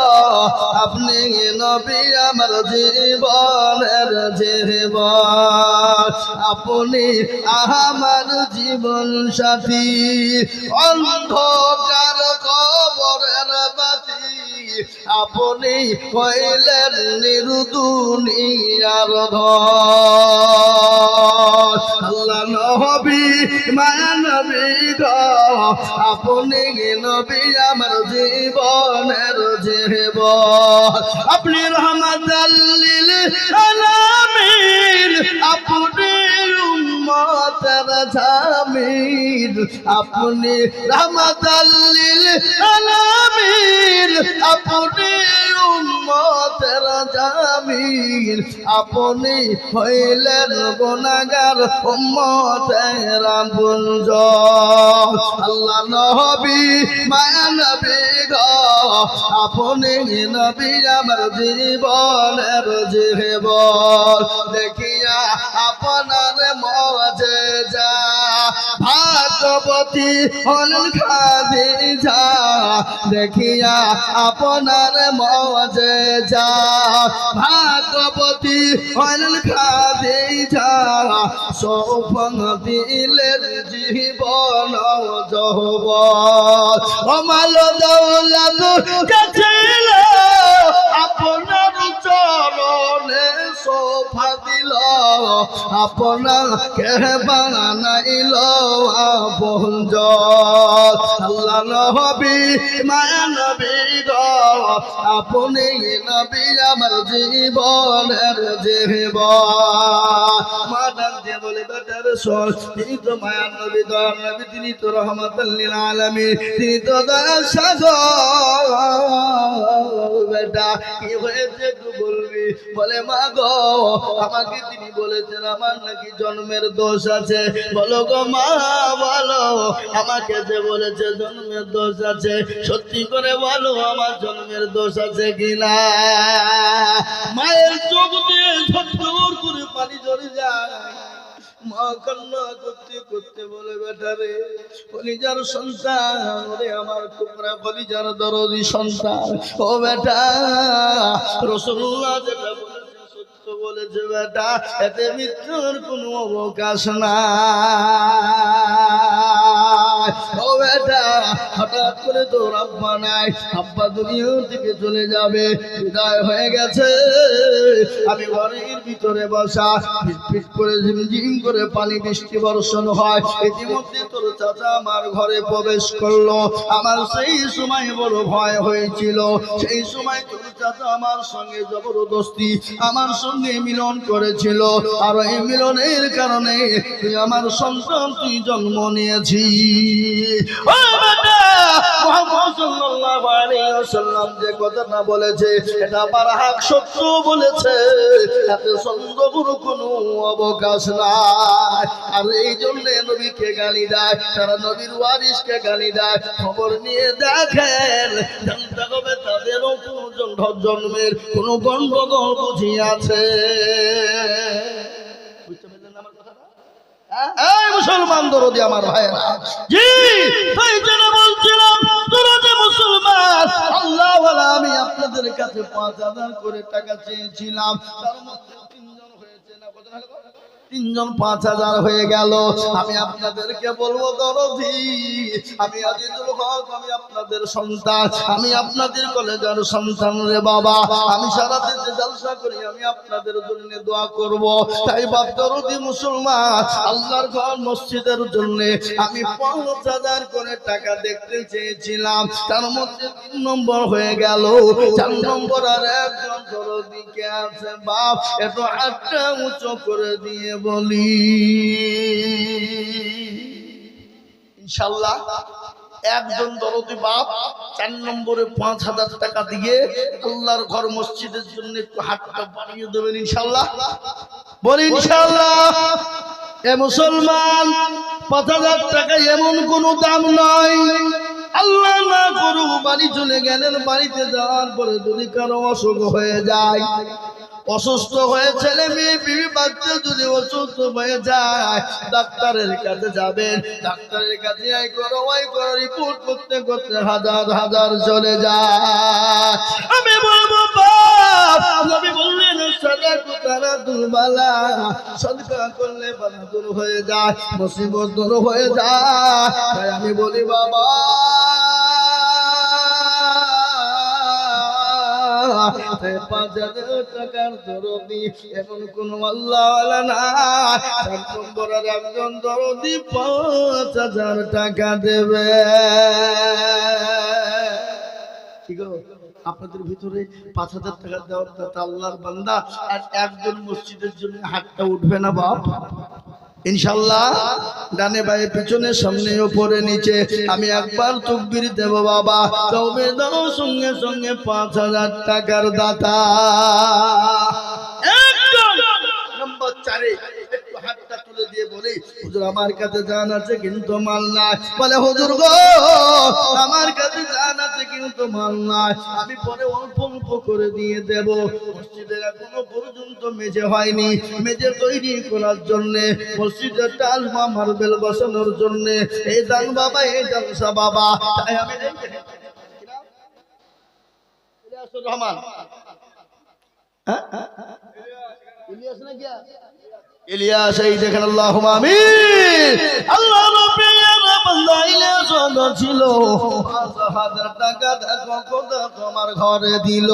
আপনি নবী আমার জীবনের জীবন, আপনি আমার জীবন সাথী, অন্ধকার কবরের বাতি আপনি হইলেন নির্দুনিয়ার ধন। আল্লাহ নবী মায়া নবী গো, আপনি নবী আমার জীবনের জীবন, আপনি রহমাতাল লিল আলামিন, আপনি উম্মতের জামিন, আপনি রহমাতাল লিল আলামিন, আপনি উম্মতের জামিন, আপনি হইলেন গুনাহগার উম্মতের আপনজন। আল্লাহ নবী মায়া নবী গো, আপনি নবী আমার জীবনের জীবন, দেখিয়া আপনার মুআজিজা ভাগবতী হলেন খাদিজা, দেখিয়া আপনার মুআজিজা ভাগবতী হলেন খাদিজা, সৌপন দিলেন জীবন যৌবন, অমাল দৌলত ছিল আপনার চরণে শোভা দিল, আপনাকে বানাইল আপনজন। আল্লাহ নবী মায়া নবী গো, আপনি নবী আমার জীবনের জীবন। মাদান যে বলে বেটার শোন, তিনি তো মায়া নবী দয়ার নবী, তিনি তো রহমাতাল লিল আলামিন, তিনি তো দয়ার সাগর। বেটা কি হয়েছে একটু বলবি? বলে মা গো আমাকে তিনি বলেছেন আমার নাকি জন্মের দোষ আছে। বলো গো মা বলো, আমাকে যে বলেছে জন্মের দোষ আছে, সত্যি করে বলো আমার জন্মের দোষ আছে কিনা? মায়ের চোখ দিয়ে ঝরঝর করে পানি ঝরে যায়। মা কান্না করতে করতে বলে বেটারে কলিজার সন্তান, ওরে আমার টুকরা কলিজার দরদি সন্তান, ও বেটা রাসূলুল্লাহ যেটা বলেছে সত্য বলেছে বেটা, এতে মৃত্যুর কোনো অবকাশ নাই। ও বেটা হঠাৎ করে তোর আব্বা নাই, আব্বা দুনিয়া থেকে চলে যাবে, বিদায় হয়ে গেছে। আমি ঘরের ভিতরে বসা, পিট করে ঝিমঝিম করে পানি বৃষ্টি বর্ষণ হয়। ইতিমধ্যে তোর চাচা আমার ঘরে প্রবেশ করলো। আমার সেই সময় বড় ভয় হয়েছিল। সেই সময় তোর চাচা আমার সঙ্গে জবরদস্তি আমার সঙ্গে মিলন করেছিল, আর এই মিলনের কারণে তুই আমার সন্তান তুই জন্ম নিয়েছিস। ও বেটা মুহাম্মদ সাল্লাল্লাহু আলাইহি ওয়াসাল্লাম যে কথাটা বলেছে এটা বারহাক সত্য বলেছে, এতে সন্দেহের কোনো অবকাশ নাই। আর এই জন্য নবীকে গালি দেয়, তারা নবীর ওয়ারিসকে গালি দেয়। খবর নিয়ে দেখেন, জানতে হবে তাদেরও কোনো জন্মের কোনো গন্ডগোল বুঝি আছে। বুঝতে পারলেন আমার কথাটা? এই মুসলমান দরদি আমার ভাইরা, জি তাই যেন বলছিলাম দরদি মুসলমান আল্লাহ ওয়ালা, আমি আপনাদের কাছে 5000 করে টাকা চেয়েছিলাম, তার মধ্যে 3 জন হয়েছে না, কত হলো? 3 জন 5000 হয়ে গেল। আমি আপনাদেরকে বলবো দরদি, আমি আজিজুল হক, আমি আপনাদের সন্তান, আমি আপনাদের কলেজের সন্তান রে বাবা। আমি সারা দেশে জলসা করি, আমি আপনাদের জন্য দোয়া করব। তাই বাপ দরদি মুসলমান, আল্লাহর ঘর মসজিদের জন্য আমি 5000 করে টাকা দেখতে চেয়েছিলাম, তার মধ্যে 3 নম্বর হয়ে গেল। 4 নম্বর আর একজন দরদি কে আছে বাপ, একটু হাতটা উঁচু করে দিয়ে বলি ইনশাআল্লাহ। একজন দরদি বাপ 4 নম্বরে 5000 টাকা দিয়ে আল্লাহর ঘর মসজিদের জন্য একটু হাতটা বাড়িয়ে দেবেন ইনশাআল্লাহ। বলি ইনশাআল্লাহ। এ মুসলমান, 5000 টাকা এমন কোনো দাম নয়। আল্লাহ না করুক বাড়ি চলে গেলেন, বাড়িতে যাওয়ার পরে যদি কারো অসুখ হয়ে যায়, অসুস্থ হয়ে ছেলে মেয়ে বিবি বাচ্চা যদি অসুস্থ হয়ে যায়, ডাক্তারের কাছে যাবেন, ডাক্তারের কাছে আই করো রিপোর্ট করতে করতে হাজার হাজার চলে যায়। আমি বলবো বাপ, নবী বললেন সাদাকু তারাতুল বালা, সাদকা করলে বালা দূর হয়ে যায়, মুসিবত দূর হয়ে যায়। তাই আমি বলি বাবা, 5000 টাকার দরদি এমন কোন আল্লাহওয়ালা না। 4 নম্বর আর একজন দরদি 5000 টাকা দেবে। ঠিক আছে, আপনাদের ভিতরে 5000 টাকা দেওয়ার দাতা আল্লাহর বান্দা, আর একজন মসজিদের জন্য হাতটা উঠবে না বাপ ইনশাআল্লাহ? ডানে বায়ে পিছনে সামনে উপরে নিচে আমি একবার তাকবীর দেব বাবা, তবে দাও সঙ্গে সঙ্গে 5000 টাকার দাতা। একজন নম্বর 4 একটু হাতটা তুলে দিয়ে বলি, হুজুর আমার কাছে জান আছে কিন্তু মাল নাই। বলে হুজুর গো আমার কাছে জান আছে কিন্তু মাল নাই, আমি পরে অল্প অল্প করে দিয়ে দেব। মসজিদের এখনো পর্যন্ত মেঝে হয়নি, মেঝে তৈরি করার জন্য, মসজিদের টাইলস বা মার্বেল বসানোর জন্য এই দান বাবা, এই জলসা বাবা। তাই আমি ইলিয়াসুর রহমান, ইলিয়াস না কি ইলিয়াস, এই দেখেন আল্লাহুম্মা আমিন। আল্লাহ নবী বান্দা ইলিয়াস ছিল, 5000 টাকা দেখো খোদা তোমার ঘরে দিল,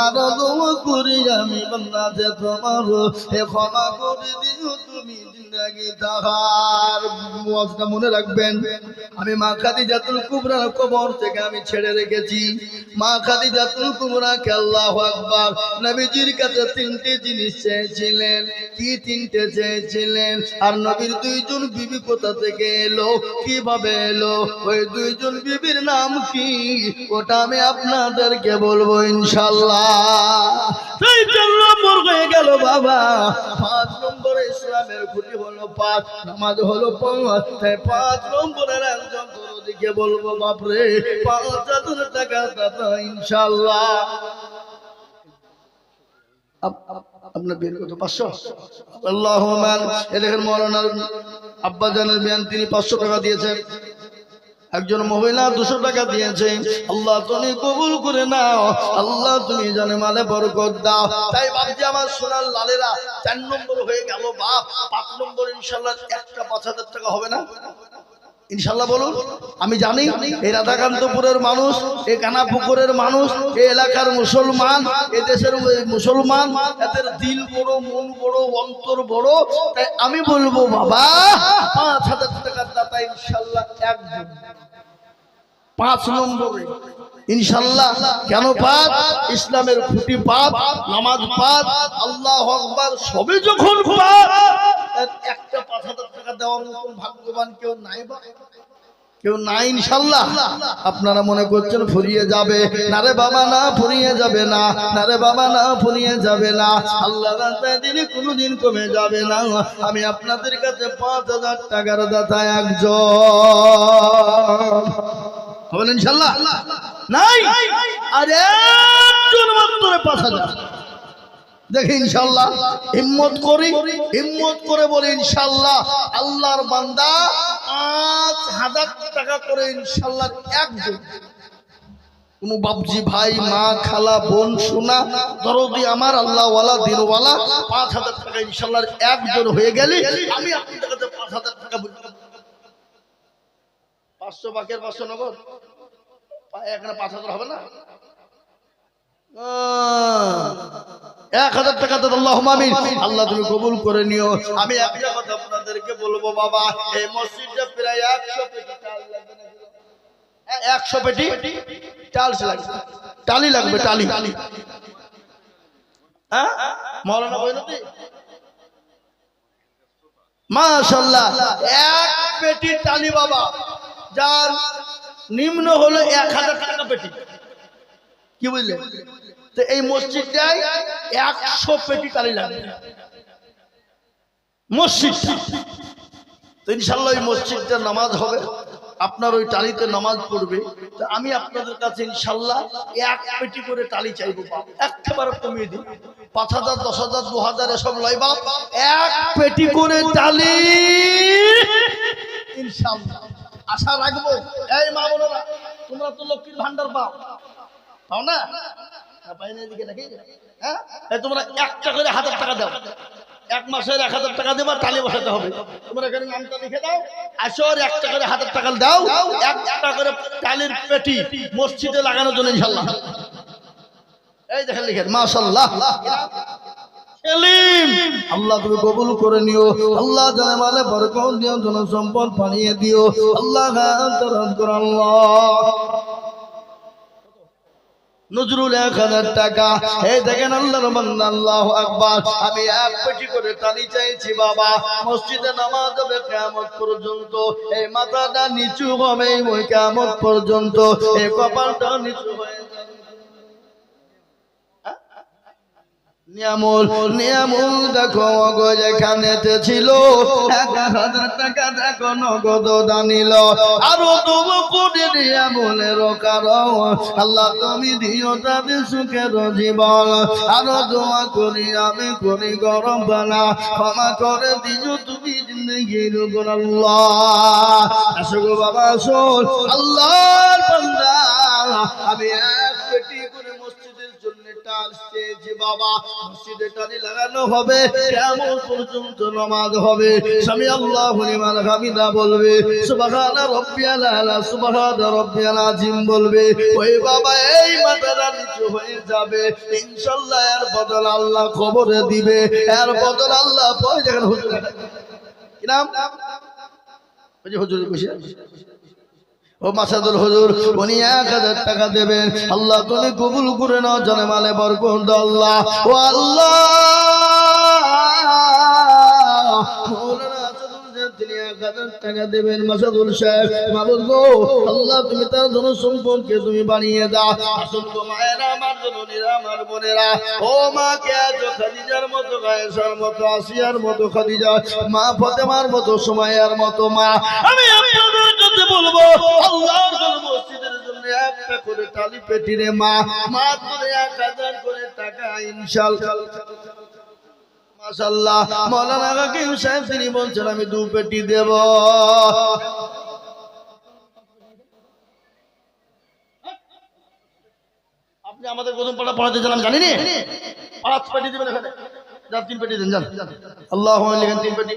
আর দোয়া করি আমি বান্দা যে তোমার এ ক্ষমা করে দিও তুমি জিন্দেগি তাহার। ওয়াজটা মনে রাখবেন, আমি মা খাদিজাতুল কুবরার কবর থেকে আমি ছেড়ে রেখেছি। মা খাদিজাতুল কুবরা কে আল্লাহু আকবার, নবীজির কাছে 3টে জিনিস চেয়েছিলেন। কি 3টে চেয়েছিলেন? আর নবীর 2 জন বিবি কোথা থেকে এলো, কিভাবে এলো, ওই 2 জন বিবির নাম কি, ওটা আমি আপনাদেরকে বলবো ইনশাআল্লাহ। 4 নম্বর হয়ে গেল বাবা, 5 নম্বরে ইসলামের খুঁটি হলো 5, নামাজ হলো 5। তাই 5 নম্বরের একজন দরদিকে বলবো বাপরে 5000 টাকা দাতা ইনশাআল্লাহ। আপনার বিয়ের কত? 500। আল্লাহুম্মা এদের মওলানা আব্বা জানের বিয়ান, তিনি 500 টাকা দিয়েছেন। একজন মহিলা 200 টাকা দিয়েছে। আল্লাহ তুমি কবুল করে নাও, আল্লাহ তুমি জানে মালে বরকত দাও। তাই বাপজি আমার সোনার লালেরা, 4 নম্বর হয়ে গেল বাপ। 5 নম্বর ইনশাআল্লাহ একটা 5000 টাকা হবে না ইনশাআল্লাহ? বলুন। আমি জানি এই রাধাকান্তপুরের মানুষ, এই কানাপুকুরের মানুষ, এই এলাকার মুসলমান, এই দেশের মুসলমান, এদের দিল বড়, মন বড়, অন্তর বড়। তাই আমি বলবো বাবা 5000 টাকার দাতা ইনশাআল্লাহ একজন 5 নম্বরে ইনশাআল্লাহ। কেন 5? ইসলামের খুঁটি 5, নামাজ 5, আল্লাহু আকবার সবে যখন 5, একটা 5000 টাকা দেওয়ার মতন ভাগ্যবান কেউ নাই বা কেউ নাই ইনশাআল্লাহ। আপনারা মনে করছেন ফুরিয়ে যাবে, না রে বাবা না, ফুরিয়ে যাবে না, না রে বাবা না, ফুরিয়ে যাবে না। আল্লাহ রাস্তায় দিলে কোনোদিন কমে যাবে না। আমি আপনাদের কাছে ৫,০০০ টাকার দাতা একজন হবেন ইনশাআল্লাহ। নাই আর একজন মাত্র ৫,০০০। দেখি ইনশাআল্লাহ হিম্মত করি, হিম্মত করে বলি ইনশাআল্লাহ আল্লাহর বান্দা ৫,০০০ টাকা করে ইনশাআল্লাহ একজন, কোন বাপজি ভাই, মা, খালা, বোন, সোনা, দরদি আমার আল্লাহ ওয়ালা দিনওয়ালা ৫,০০০ টাকা ইনশাআল্লাহ একজন হয়ে গেলে আমি আপনাদের কাছে ৫,০০০ টাকা বলবো। ৫০০ বাকের ৫০০ নগদ, এখানে ৫,০০০ হবে না? ১,০০০ টাকা দেন। আল্লাহুম্মা আমিন। আল্লাহ তুমি কবুল করে নিও। আমি একটা কথা আপনাদেরকে বলবো বাবা, এই মসজিদটা প্রায় ১০০ পেটি টাল লাগবে না? ১০০ পেটি টালস লাগবে, টালি লাগবে, টালি। হ্যাঁ মাওলানা বইনতি মাশাআল্লাহ, ১ পেটি টালি বাবা, যার নিম্ন হলো ১,০০০ টাকা পেটি। কি বুঝলেন? তো এই মসজিদটায় ১০০ পেটি টালি লাগবে মসজিদ। তো ইনশাআল্লাহ ওই মসজিদটা নামাজ হবে, আপনার ওই টালিতে নামাজ পড়বে। তো আমি আপনাদের কাছে ইনশাআল্লাহ ১ পেটি করে টালি চাইবো, একেবারে কমিয়ে দিই। ৫,০০০, ১০,০০০, ২,০০০ এসব লইবা, ১ পেটি করে টালি ইনশাআল্লাহ আশা রাখবো। এই মা বোনেরা, তোমরা তো লক্ষ্মীর ভান্ডার পাও, পাও না? পাই না এদিকে নাকি? হ্যাঁ, তোমরা ১টা করে ১,০০০ টাকা দাও, ১ মাসের ১,০০০ টাকা দেবা, টালি বসাতে হবে। তোমরা এখানে নামটা লিখে দাও, আসো ১টা করে ১,০০০ টাকা দাও, ১টা করে টালির পেটি মসজিদে লাগানোর জন্য ইনশাআল্লাহ। এই দেখেন লিখেন মাশাআল্লাহ। আল্লাহ তুমি কবুল করে নিও। আল্লাহ জানে মালে বরকত দিও, জন সম্পদ বানিয়ে দিও। আল্লাহ নজরুল ১,০০০ টাকা। এই দেখেন আল্লাহর বান্দা, আল্লাহু আকবার। আমি ১ পেটি করে টালি চাইছি বাবা, মসজিদে নামাজ হবে কিয়ামত পর্যন্ত। এই মাথাটা নিচু হবে ওই কিয়ামত পর্যন্ত, এই কপালটা নিচু হয়ে যাবে। নিয়ামুল নিয়ামুল দেখো গো, যেখানেতে ছিল ১,০০০ টাকা দেখো নগদ দানিল। আরো তবু কোটি নিয়ামুলের কারণ আল্লাহ তুমি দিও তাদের সুখের জীবন। আরো দোয়া করি আমি করি গরম বানা, ক্ষমা করে দিও তুমি জিন্দেগির গুণ। আল্লাহ আসো গো বাবা, আসো আল্লাহর বান্দা। আমি ১ পেটি করে মসজিদের জন্য টাল চেয়েছি বাবা, মসজিদে টালি লাগানো হবে, কিয়ামত পর্যন্ত নামাজ হবে। সামি আল্লাহু লিমান হামিদা বলবে, সুবহানা রাব্বিয়াল আলা, সুবহানা রাব্বিয়াল আযীম বলবে। ওই বাবা এই মাথাটা নিচু হয়ে যাবে ইনশাআল্লাহ, এর বদল আল্লাহ খবরে দিবে, এর বদল আল্লাহ পয়। দেখেন হুজুর কি নাম, ওই যে হুজুর বসে ও মাসাদুল হুজুর, উনি ১,০০০ টাকা দেবেন। আল্লাহ তুমি কবুল করে নাও, জানে মালে বরকত দাও আল্লাহ। ও আল্লাহ তিনি ১,০০০ টাকা দেবেন মাসাদুল সাহেব। মাবুদ গো আল্লাহ তুমি তার জন সম্পদকে তুমি বানিয়ে দাও। আসল গো মায়েরা, আমার জননীরা, আমার বোনেরা, ও মা কে আছো খাদিজার মতো, গায়েসার মতো, আসিয়ার মতো খাদিজা, মা ফাতেমার মতো, সুমাইয়ার মতো মা, আমি আপনাদের কাছে বলবো আল্লাহর মসজিদের জন্য ১টা করে টালি পেটি রে মা, মাত্র ১,০০০ করে টাকা ইনশাআল্লাহ। মাশাআল্লাহ মাওলানা কাকিম সাহেব তিনি বলছেন আমি ২ পেটি দেব। আপনি আমাদের প্রথম পাড়া পড়াতে জানাম জানি না, ৫ পেটি দিবেন এখানে, যান ৩ পেটি দেন, যান। আল্লাহুম্মা লিখেন ৩ পেটি,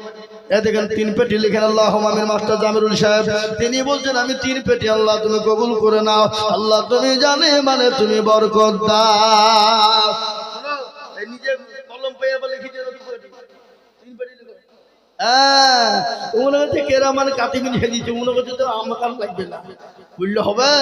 এ দেখেন 3 পেটি লিখেন। আল্লাহুম্মা আমিন। মাস্টার জামিরুল সাহেব তিনি বলছেন আমি 3 পেটি, আল্লাহ তুমি কবুল করে নাও। আল্লাহ তুমি জানে মানে তুমি বরকত দাও। এই নিজে কলম পেয়ে বলে লিখে দিও 3 পেটি, 3 পেটি লিখো। হ্যাঁ ওনার থেকে কেরামান কাটিবিন হেদিছে, ওনার কাছে তো আমাকান লাগবে না। বুঝলে হবে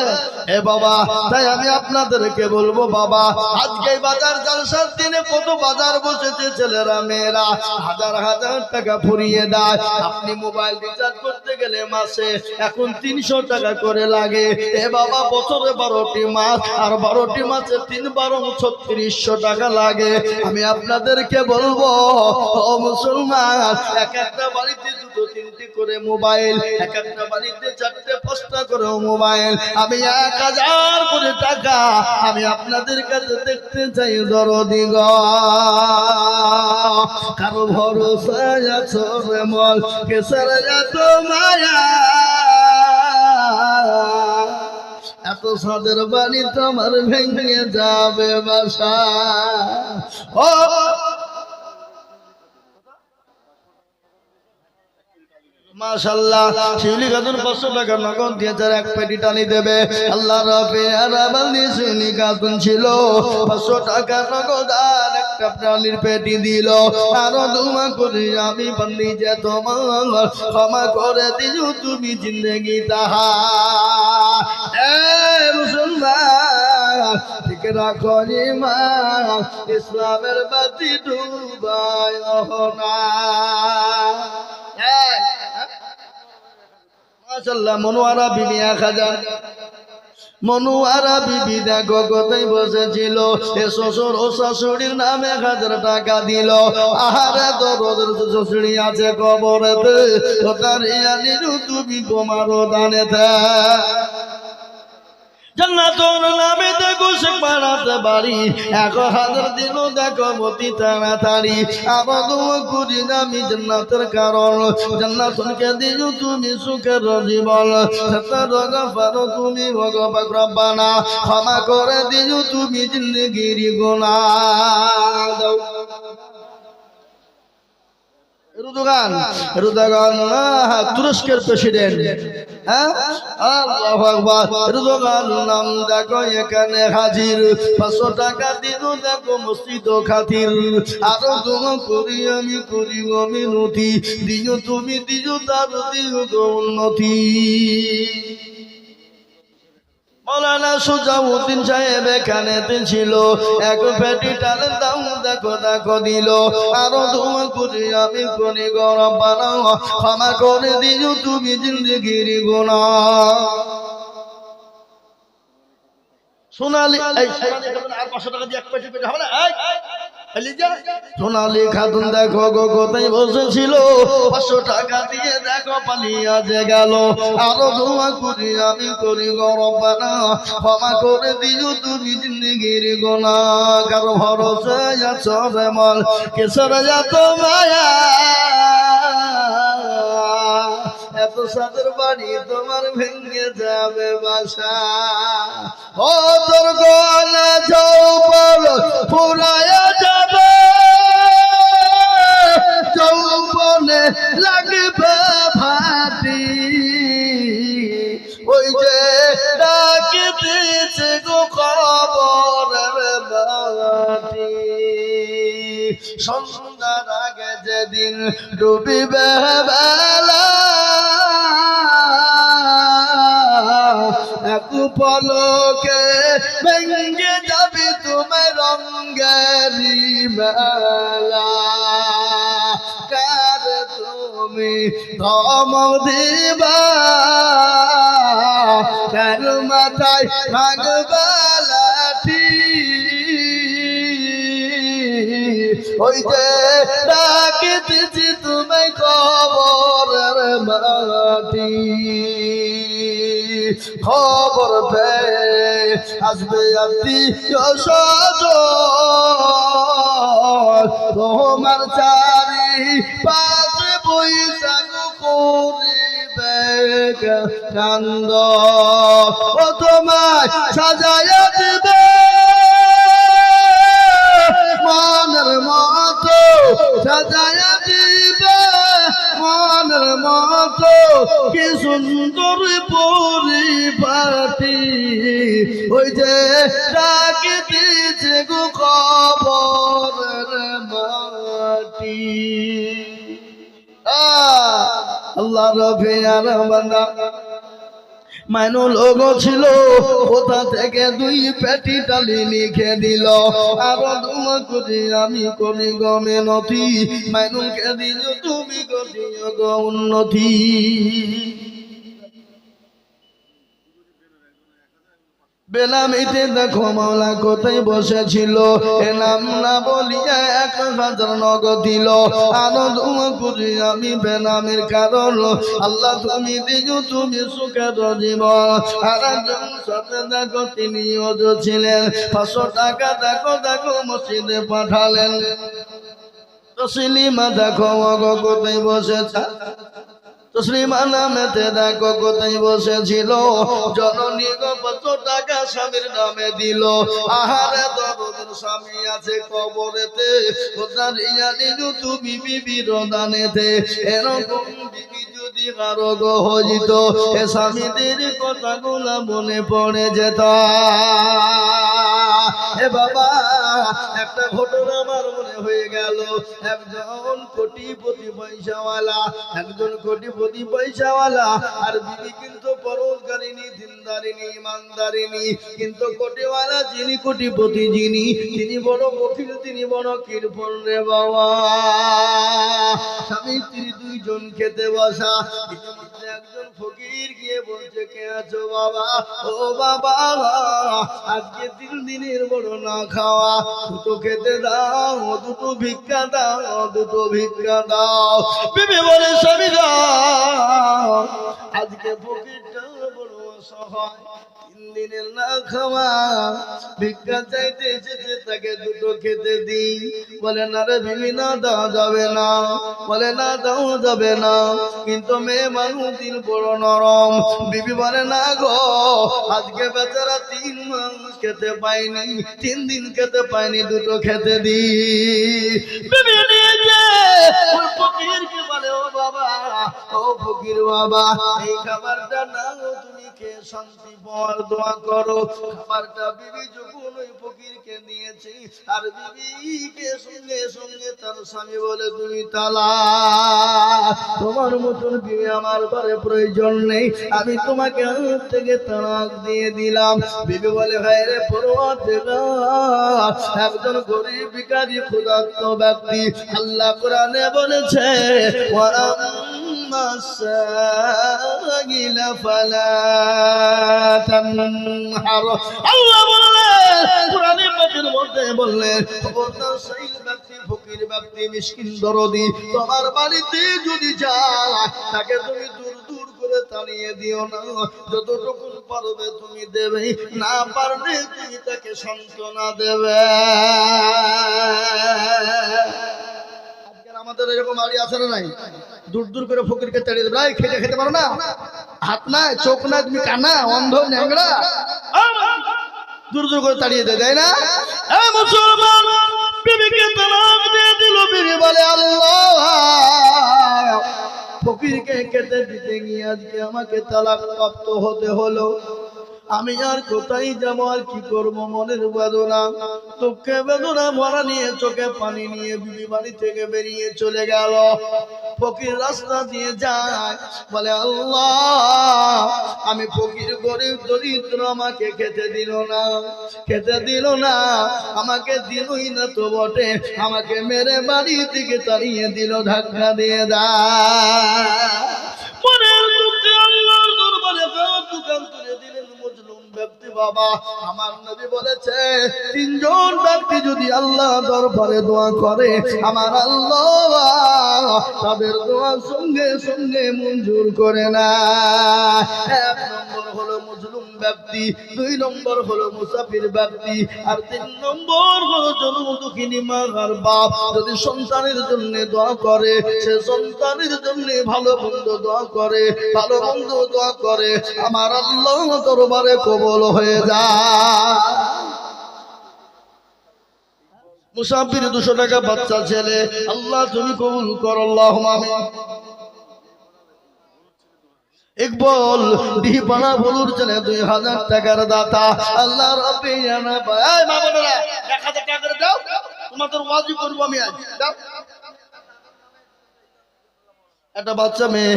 এ বাবা। তাই আমি আপনাদেরকে বলবো বাবা, আজকে বাজার জলসার দিনে কত বাজার বসেছে, ছেলেরা মেয়েরা হাজার হাজার টাকা ফুরিয়ে দেয়। আপনি মোবাইল রিচার্জ করতে গেলে মাসে এখন 300 টাকা করে লাগে। এ বাবা বছরে 12টি মাস, আর 12টি মাসে 3 12 3600 টাকা লাগে। আমি আপনাদেরকে বলবো ও মুসলমান, এক একটা বাড়িতে 2 3টি করে মোবাইল, এক একটা বাড়িতে 4টে 5টা করে মোবাইল। আমি 1000 করে টাকা আমি আপনাদের কাছে দেখতে চাই দরদি গো। কারো ভরসা আছো রে মল কেসর এত মায়া, এত সাদের বাড়ি তোমার ভেঙে যাবে বাসা। ও মাশাআল্লাহ, শিউলি খাতুন 500 টাকা নগদ দিয়েছে, এক পেটি টানি দেবে। আল্লাহ রাবে আরাবালি শিউলি খাতুন ছিল 500 টাকা নগদ আর একটা টানির পেটি দিল। আরো দোয়া করি আমি বন্দি যে তোমার ক্ষমা করে দিও তুমি জিন্দেগি তাহা। এ মুসলমান ঠিক রাখো ঈমান, ইসলামের বাতি ডুবায় না। মাশাআল্লাহ, মনোয়ারা বিবি 1000। মনোয়ারা বিবি দেখো কোথায় বসেছিল, এ শ্বশুর ও শাশুড়ির নামে 1000 টাকা দিল। আহারে দরদের শ্বশুড়ি আছে কবরেতে, ওটার ইয়ানিরু তুমি তোমারও দানেতে। জান্নাতুল নামে দেখো শেখ বাড়াতে বাড়ি, 1000 দিন দেখো মতি তাড়াতাড়ি। আবার দোয়া করি আমি জান্নাতের কারণ, জান্নাতুলকে দিও তুমি সুখের জীবন। সত্তর গফার তুমি ভগবান রব্বানা, ক্ষমা করে দিও তুমি জিন্দেগির গুনাহ। দাও এরদোগান, এরদোগান তুরস্কের প্রেসিডেন্ট। হ্যাঁ, আল্লাহু আকবার। এরদোগান নাম দেখো এখানে হাজির, 500 টাকা দিন দেখো মসজিদ খাতির। আরো দোয়া করি আমি করি মিনতি, দিও তুমি দিও তার দিও উন্নতি। মৌলানা সুজাউদ্দিন সাহেব এখানে ছিল, এক পেটি টালের দাম দেখো দেখো দিল। আরো দোয়া করি আমি করি গো রব্বানা, ক্ষমা করে দিও তুমি জিন্দেগির গুনাহ। সোনালি এই আর 500 টাকা দিয়ে এক পেটি পেটি হবে না। সোনালি খাতুন দেখো গো কোথায় বসেছিল, 500 টাকা দিয়ে দেখো পালিয়ে যে গেল। আরো দোয়া করি আমি করি গো রব্বানা, ক্ষমা করে দিও তুমি জিন্দেগির গুনাহ। কারো ভরসা আছো রে মল কেসর এত মায়া, এত সাদের বাড়ি তোমার ভেঙে যাবে বাসা। ও তোর গলা যৌবন ফুরায়া যাবে, যৌবনে লাগবে ভাটি। ওই যে ডাকি দিয়েছে গো খবরের বাটি, সন্ধ্যার আগে যেদিন ডুবিবে বেলা, এক পলকে ভেঙে যাবে তোমার রঙ্গেরি মেলা। কার তুমি ধমক দিবা, কার মাথায় ভাঙবা লাঠি। ওই যে ডাকিতেছি তুমি কবরের মাটি, খবর পেয়ে আসবে আত্মীয় স্বজন, তোমার চারি পাশে বৈশাখ করিবে কান্দ। ও তোমায় সাজায়া দিবে মনের মতো, সাজায়া দিবে মনের মতো, কি সুন্দর পরিপাটি। ওই যে ডাকি দিয়েছে গো কবরের মাটি। আল্লাহ রবে আর বান্দা মাইনু লোক ছিল, কোথা থেকে 2 পেটি ডালি লিখে দিল। আরো দুমা করি আমি করি গমে নথি, মাইনুকে দিল তুমি করিও গো উন্নতি। বেলামিতে দেখো মাওলা কোথায় বসেছিল, এ নাম না বলিয়া 1000 নগদ দিল। আনন্দ করি আমি বেনামের কারণ, আল্লাহ তুমি দিও তুমি সুখের জীবন। আর একজন সাথে দেখো তিনি ওজো ছিলেন, 500 টাকা দেখো দেখো মসজিদে পাঠালেন। তসলিমা দেখো ওগো কোথায় বসেছে, তসলিমা নামেতে দেখো কোথায় বসেছিল। জননী গো 500 টাকা স্বামীর নামে দিল। আহারে দরদের স্বামী আছে কবরেতে, কোথায় জানিও তুমি বিবির দানেতে। এরকম বিবি যদি কারো গো হইত, এ স্বামীদের কথাগুলা মনে পড়ে যেত। এ বাবা, একটা ঘটনা আমার মনে হয়ে গেল। একজন কোটিপতি পয়সাওয়ালা, একজন কোটিপতি পয়সাওয়ালা, আর বিবি কিন্তু পরোজগারিনী, দিনদারিনী, ইমানদারিনী। কিন্তু কোটিওয়ালা যিনি, কোটিপতি যিনি, তিনি বড় বকিল, তিনি বড় কিরপন রে বাবা। স্বামী স্ত্রী 2 জন খেতে বসা, ইতিমধ্যে একজন ফকির গিয়ে বলছে, কে আছো বাবা? ও বাবা, আজকে 3 দিনের বড় না খাওয়া, 2টো খেতে দাও, 2টো ভিক্ষা দাও, 2টো ভিক্ষা দাও। বিবি বলে, স্বামী দাও, আজকে ফকিরটা বড় অসহায়, 3 দিনের না খাওয়া, ভিক্ষা চাইতে এসেছে, তাকে 2টো খেতে দিই। বলে না রে বিবি, না দেওয়া যাবে না। বলে না দেওয়া যাবে না, কিন্তু মেয়ে মানুষ দিন বড় নরম। বিবি বলে, না গো, আজকে বেচারা 3 মাস খেতে পাইনি, 3 দিন খেতে পাইনি, 2টো খেতে দি। বিবি নিয়েছে ওই ফকিরকে বলে, ও বাবা, ও ফকির বাবা, এই খাবারটা নাও, তুমি কে শান্তি পাওয়ার দোয়া করো। খাবারটা বিবি যখন ওই ফকিরকে দিয়েছে, আর বিবিকে সঙ্গে সঙ্গে তার স্বামী বলে, তুমি তালাক, তোমার মতন বিবি আমার ঘরে প্রয়োজন নেই, আমি তোমাকে হাত থেকে তালাক দিয়ে দিলাম। বিবি বলে, ভাই রে পরওয়ারদিগার, একজন গরিব ভিখারি ক্ষুধার্ত ব্যক্তি, আল্লাহ কোরআনে বলেছে, ওয়া আম্মাস সাগিলা ফালা তানহার। আল্লাহ বললেন কোরআনে পাকের মধ্যে বললেন, খবরদার সেই ব্যক্তি, ফকির ব্যক্তি, মিসকিন দরদি, তোমার বাড়িতে যদি যায়, তাকে তুমি দূর দূর করে তাড়িয়ে দিও না। যতটুকু পারবে তুমি দেবে, না পারলে তুমি তাকে সান্ত্বনা দেবে। আজকাল আমাদের এরকম বাড়ি আছে না নাই? দূর দূর করে ফকিরকে তাড়িয়ে দেবে, এই খেতে খেতে পারো না, হাত নাই, চোখ নাই, তুমি কানা, অন্ধ, ন্যাংরা, দূর দূর করে তাড়িয়ে দেয় না? মুসলমান বিবিকে তালাক দিয়ে দিল। বিবি বলে, আল্লাহ, ফকিরকে খেতে দিতে গিয়ে আজকে আমাকে তালাক প্রাপ্ত হতে হলো। আমি আর কোথায় যাবো, আর কি করবো? মনের বেদনা, দুঃখে বেদনা ভরা নিয়ে, চোখে পানি নিয়ে বিবি বাড়ি থেকে বেরিয়ে চলে গেল। ফকির রাস্তা দিয়ে যায়, বলে, আল্লাহ, আমি ফকির, গরিব দরিদ্র, আমাকে খেতে দিল না, খেতে দিল না, আমাকে দিলই না তো বটে, আমাকে মেরে বাড়ি থেকে তাড়িয়ে দিল, ধাক্কা দিয়ে মনের দুঃখে আল্লাহর দরবারে দোকান তুলে দিলেন মজলুম ব্যক্তি। বাবা, আমার নবী বলেছে, 3 জন ব্যক্তি যদি আল্লাহ দরবারে দোয়া করে, আমার আল্লাহ তাদের দোয়া সঙ্গে সঙ্গে মঞ্জুর করে না। 1 নম্বর হলো মজলুম ব্যক্তি, 2 নম্বর হলো মুসাফির ব্যক্তি, আর 3 নম্বর হলো জন্ম দুঃখিনী মা আর বাপ। যদি সন্তানের জন্য দোয়া করে, সে সন্তানের জন্য ভালো মন্দ দোয়া করে, ভালো মন্দ দোয়া করে, আমার আল্লাহ দরবারে কবুল হয়ে যায়। মুসাফির 200 টাকা বাচ্চা ছেলে, আল্লাহ তুমি কবুল করো, আল্লাহুম্মা আমিন। ইকবাল দিপানা বলুর ছেলে 2000 টাকার দাতা, আল্লাহ রাব্বি জানা ভাই। এই মা বোনেরা, 1000 টাকা করে দাও, তোমাদের ওয়াজিব করব আমি আজ। দাও একটা বাচ্চা মেয়ে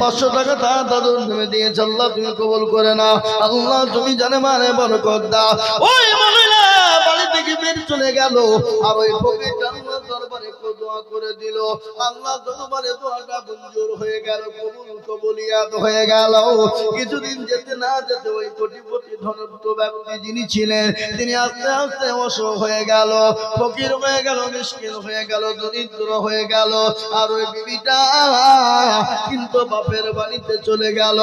500 টাকা তার দাদুর নামে দিয়েছে। আল্লাহ তুমি কবুল করে নাও, আল্লাহ তুমি জানে মানে বরকত দাও। ওই মহিলা বাড়ি থেকে বের চলে গেল, আর ওই ফকির আল্লাহর দরবারে দোয়া করে দিল। আল্লাহর দরবারে দোয়াটা মঞ্জুর হয়ে গেল, কবুলিয়াত হয়ে গেল। কিছুদিন যেতে না যেতে ওই কোটিপতি ধনত্ব ব্যক্তি যিনি ছিলেন, তিনি আস্তে আস্তে অসুখ হয়ে গেল, ফকির হয়ে গেল, মিসকিন হয়ে গেল, দরিদ্র হয়ে গেল। আর ওই বিবিটা কিন্তু বাপের বাড়িতে চলে গেল।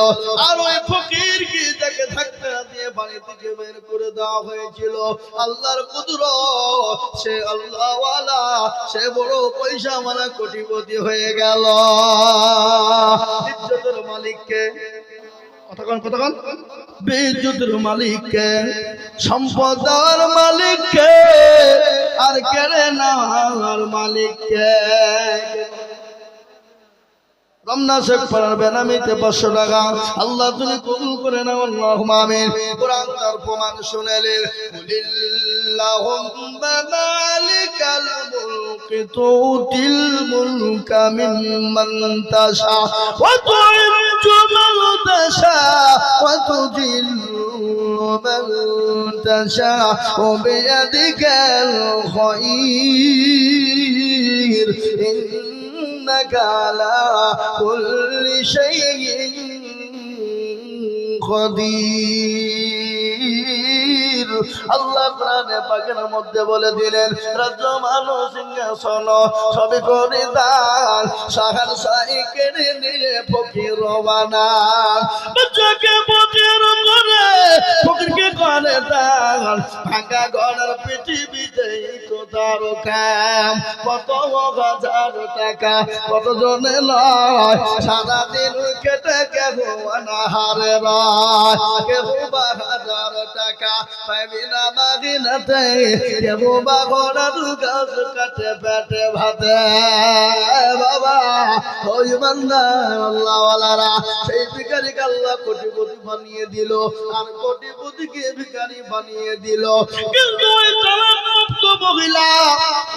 আর ওই ফকিরকে তাকে ধাক্কা দিয়ে বাড়ি থেকে বের করে দেওয়া হয়েছিল। আল্লাহর কুদরত, সে আল্লাহওয়ালা, সে বড় পয়সাওয়ালা কোটিপতি হয়ে গেল। ইজ্জতের মালিককে কতক্ষণ বেইজ্জতের মালিককে, সম্পদের মালিককে, আর কেড়ে নেওয়ার মালিককে। রমনা শেখ পড়ার বেনামিতে 500 টাকা আল্লাহ তুমি কবুল করে নাও, আল্লাহুম্মা আমিন। কোরআন তার প্রমাণ শুনালেন, কুলিল্লাহুম্মা মালিকাল মুলকি তুতিল মুলকা মিম্মান তাশা ওয়া তু'ইজ্জু মান তাশা ওয়া তুযিল্লু মান তাশা ওয়া বিয়াদিকাল খায়র إنك على كل شيء قدير। আল্লাহ কোরআনে পাকের মধ্যে বলে দিলেন, রাজ্য মানুষ সিংহাসন সবই করে দান, সাহার সাই কেড়ে নিয়ে ফকির রবানা। বাচ্চাকে ফকির করে, ফকিরকে করে দান, ভাঙা ঘরের পৃথিবীতে তো তার কাম। কত হাজার টাকা কত জনে নয়, সারাদিন কেটে কেহ অনাহারে রয়, কেহ 1000 টাকা পাইবি না মাগিনাতে, কেহ বা ঘোড়ার গাছ কাটে পেটে ভাতে। বাবা ওই বান্দা আল্লাহওয়ালারা সেই ভিখারিকে আল্লাহ কোটিপতি বানিয়ে দিল, আর কোটিপতিকে ভিখারি বানিয়ে দিল। কিন্তু ওই চালাক মহিলা,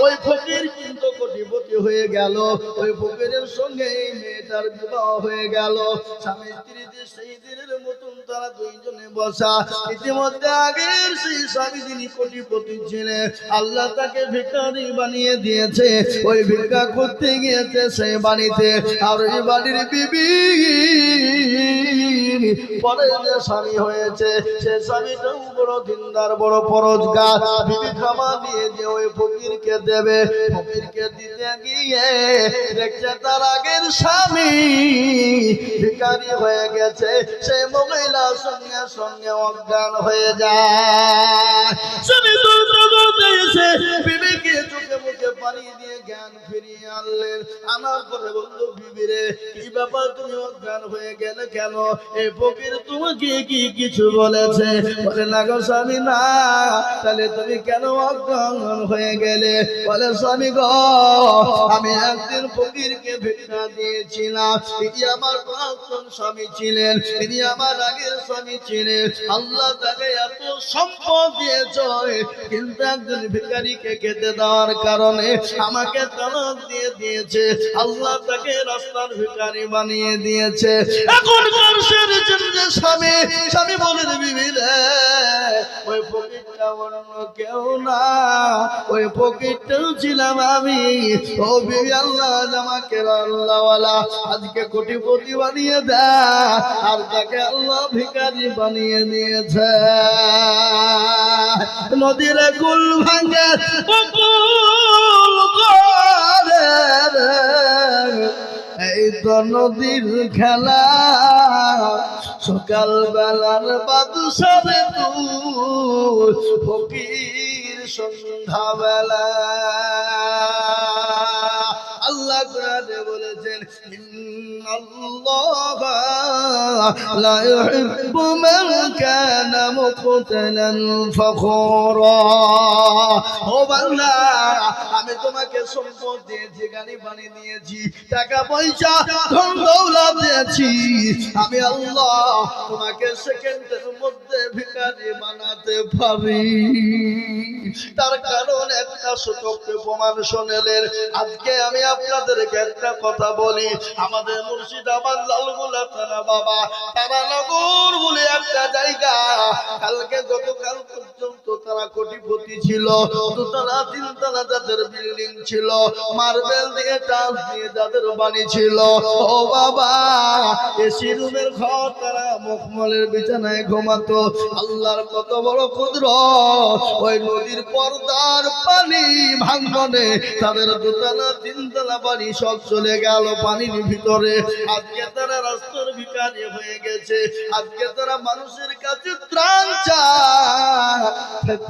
ওই ফকির কিন্তু কোটিপতি হয়ে গেল। ওই ফকিরের সঙ্গে এই মেয়েটার বিবাহ হয়ে গেল। স্বামী স্ত্রীতে সেই দিনের মতন তারা দুইজনে বসা। ইতিমধ্যে আগের সেই স্বামী যিনি কোটিপতি ছিলেন, আল্লাহ তাকে ভিখারি বানিয়ে দিয়েছে। ওই ভিক্ষা করতে গিয়েছে সেই বাড়িতে, আর ওই বাড়ির বিবি পরে যে স্বামী হয়েছে, সে স্বামীটাও বড় দিনদার, বড় পরোজগার। বিবি খাবার দিয়ে যে ওই ফকিরকে দেবে, ফকিরকে দিতে গিয়ে দেখছে তার আগের স্বামী ভিখারি হয়ে গেছে। সেই মহিলা সঙ্গে সঙ্গে অজ্ঞান হয়ে যায়। স্বামী বিবিকে চোখে মুখে পানি দিয়ে জ্ঞান ফিরিয়ে আনলেন। আনার পরে বলল, বিবিরে কি ব্যাপার, তুমি অজ্ঞান হয়ে গেলে কেন? এই ফকির তোমাকে কি কিছু বলেছে? বলে না গো স্বামী, না। তাহলে তুমি কেন অজ্ঞান হয়ে গেলে? বলে স্বামী গো, আমি একদিন ফকিরকে ভিক্ষা দিয়েছিলাম। তিনি আমার প্রাক্তন স্বামী ছিলেন, তিনি আমার আগের স্বামী ছিলেন। আল্লাহ তাকে এত সম্পদ দিয়েছে, কিন্তু একজন ভিখারিকে খেতে দেওয়ার কারণে আমাকে তালাক দিয়ে দিয়েছে। আল্লাহ তাকে রাস্তার ভিখারি বানিয়ে দিয়েছে। এখন স্বামী স্বামী বলে, বিবি রে, ওই ফকিরটা অন্য কেউ না, ওই ফকিরটাও ছিলাম আমি। ও বিবি, আল্লাহ আমাকে আল্লাহওয়ালা আজকে কোটিপতি বানিয়ে দেয়, আর তাকে আল্লাহ ভিখারি বানিয়ে দিয়েছে। নদীর কুল ভাঙে বকুল করে, এই তো নদীর খেলা। সকাল বেলার বাদশারে তুই ফকির সন্ধ্যা বেলা। আল্লাহ কোরআনে বলেছেন, ইন্নাল্লাহ লা ইউহিব্বু মান কানা মুখতালান ফখুরা। ও বান্দা, আমি তোমাকে সম্পদ দিয়েছি, গাড়ি বাড়ি দিয়েছি, টাকা পয়সা ধন দৌলত দিয়েছি। আমি আল্লাহ তোমাকে সেকেন্ডের মধ্যে ভিখারি বানাতে পারি। তার কারণ একটা সূচক প্রমাণ শুনলেন। আজকে আমি আপনাদেরকে একটা কথা বলি, আমাদের মুর্শিদাবাদ লালগোলা থানা বাবা তারানগর বলে একটা জায়গা, কালকে গতকাল পর্যন্ত তারা কোটিপতি ছিল, দুতলা তিনতলা যাদের বিল্ডিং ছিল, মার্বেল দিয়ে টাইলস দিয়ে যাদের বাড়ি ছিল, ও বাবা এসি রুমের ঘর, তারা মখমলের বিছানায় ঘুমাতো। আল্লাহর কত বড় কুদরত, ওই নদীর পর্দার পানি ভাঙনে তাদের দুতলা তিনতলা বাড়ি সব চলে গেল পানির ভিতরে। আজকে তারা রাস্তার ভিখারি হয়ে গেছে, আজকে তারা মানুষের কাছে ত্রাণ চায়,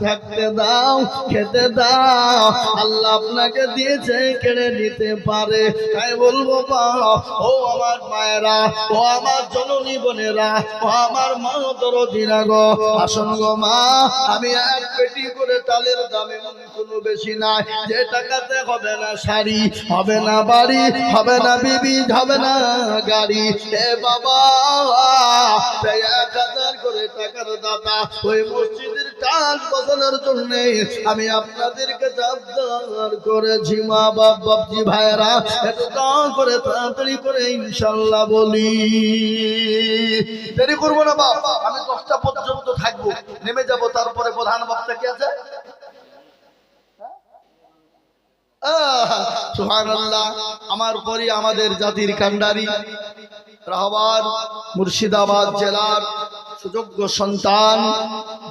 থাকতে দাও, খেতে দাও, আল্লাহ আপনাকে দিয়েছে, কেড়ে নিতে পারে। তাই বলবো ও আমার মায়েরা, ও আমার জননী বোনেরা, ও আমার মা দরদিরা গো, আসুন গো মা, আমি এক পেটি করে চালের দামে কোনো বেশি নাই, যে টাকাতে হবে না শাড়ি, হবে না বাড়ি, হবে না বিবি, হবে না গাড়ি, এ বাবা 1000 করে টাকার দাতা ওই মসজিদের কাজ বসানোর জন্য আমি আপনাদেরকে আবদার করেছি। মা বাপজি ভাইরা একটু করে তাড়াতাড়ি করে ইনশাল্লাহ বলি, দেরি করবো না বাপ, আমি 10টা পর্যন্ত থাকবো, নেমে যাব, তারপরে প্রধান বক্তা কি আছে। সুবহানাল্লাহ। আমার পরে আমাদের জাতির কান্ডারি রাহবার মুর্শিদাবাদ জেলার সুযোগ্য সন্তান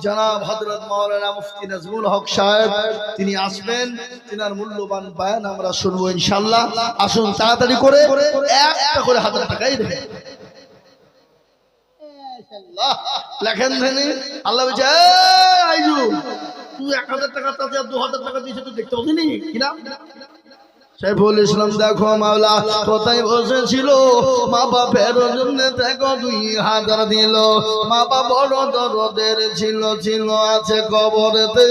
জনাব হযরত মাওলানা মুফতি নাজমুল হক সাহেব, তিনি আসবেন, তিনার মূল্যবান বয়ান আমরা শুনবো ইনশাআল্লাহ। আসুন তাড়াতাড়ি করে একটা করে হাজার টাকাই দেবেন ইনশাআল্লাহ। লেখেন ধেনি আল্লাহ বলছে, আইজু তুই 1000 টাকা তাতে 2000 টাকা দিয়েছে, তুই দেখতে পাবি কিনা? সাইফুল ইসলাম দেখো মাওলা কোথায় বসেছিল, মা বাপের জন্য দেখো 2000 দিল, মা বাবা বড় দরদের ছিল, ছিল আছে কবরেতে,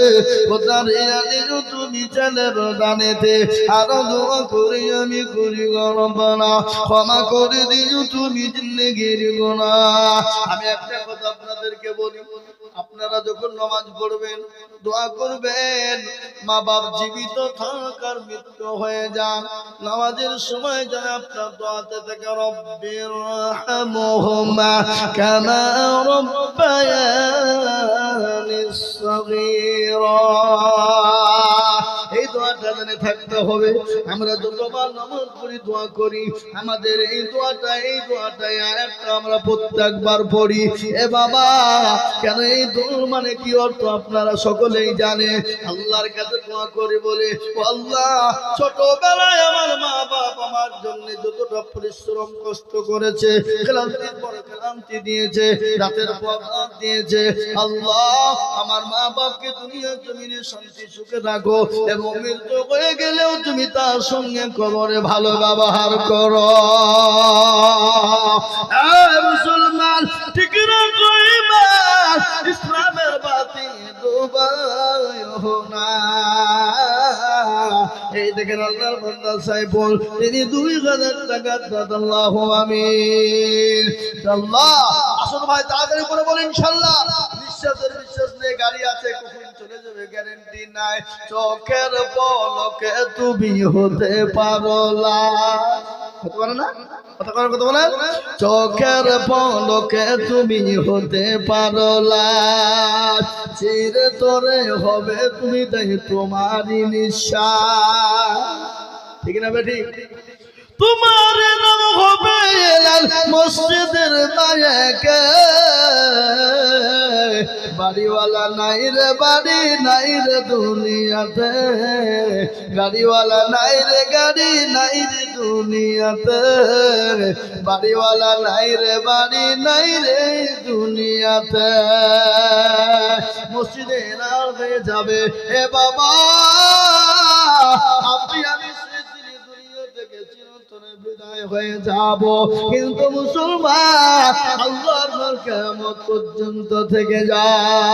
কোথায় আনিলো তুমি ছেলের দানেতে, আরো দোয়া করি আমি করি গরবানা, ক্ষমা করে দিও তুমি জিন্দেগির গুনাহ। আমি একটা কথা আপনাদেরকে বলি, আপনারা যখন নামাজ পড়বেন দোয়া করবেন, মা বাপ জীবিত থাকার মৃত্যু হয়ে যান, নামাজের সময় যেন আপনার দোয়াতে থেকে রব্বিরহামহুমা কামা রাব্বায়ানিস সাগীরা, এই দোয়াটা জানে থাকতে হবে। আমরা যতবার নামাজ পড়ি দোয়া করি, আমাদের এই দোয়াটা একটা আমরা প্রত্যেকবার পড়ি। এ বাবা কেন এই দোয়া মানে কি অর্থ আপনারা সকলেই জানে। আল্লাহর কাছে দোয়া করে বলে, ও আল্লাহ ছোটবেলায় আমার মা বাপ আমার জন্য যতটা পরিশ্রম কষ্ট করেছে, ক্লান্তির পরে ক্লান্তি দিয়েছে, রাতের পর রাত দিয়েছে, আল্লাহ আমার মা বাপকে দুনিয়ার জমিনে শান্তি সুখে রাখো, এবং মৃত্যু হয়ে গেলেও তুমি তার সঙ্গে কবরে ভালো ব্যবহার করো। মুসলমান ঠিক রাখো ঈমান, ইসলামের বাতি ডুবাইও না। এই দেখেন আল্লাহর বান্দা সাইফুল, তিনি 2000 টাকা দান, আল্লাহু আমিন। আল্লাহ আসুন ভাই তাড়াতাড়ি করে বলেন ইনশাআল্লাহ। বিশ্বাস নেই, গাড়ি আছে কখন চলে যাবে গ্যারান্টি নাই, চোখের পলকে তুমি হতে পারো না, হতে পারো না, কথা বলে, চোখের পলকে তুমি হতে পারো না, চিরে তোরে হবে তুমি তাই তোমারই নিঃশ্বাস, ঠিক না বেঠিক? তোমার নাম হবে মসজিদের নায়কে, বাড়িওয়ালা নাই রে বাড়ি নাই রে দুনিয়াতে, গাড়িওয়ালা নাই রে গাড়ি নাই রে দুনিয়াতে, বাড়িওয়ালা নাই রে বাড়ি নাই রে দুনিয়াতে, মসজিদে নার হয়ে যাবে। এ বাবা আপনি আমি বিদায় হয়ে যাব, কিন্তু মুসলমান আল্লাহর ঘর কিয়ামত পর্যন্ত থেকে যায়।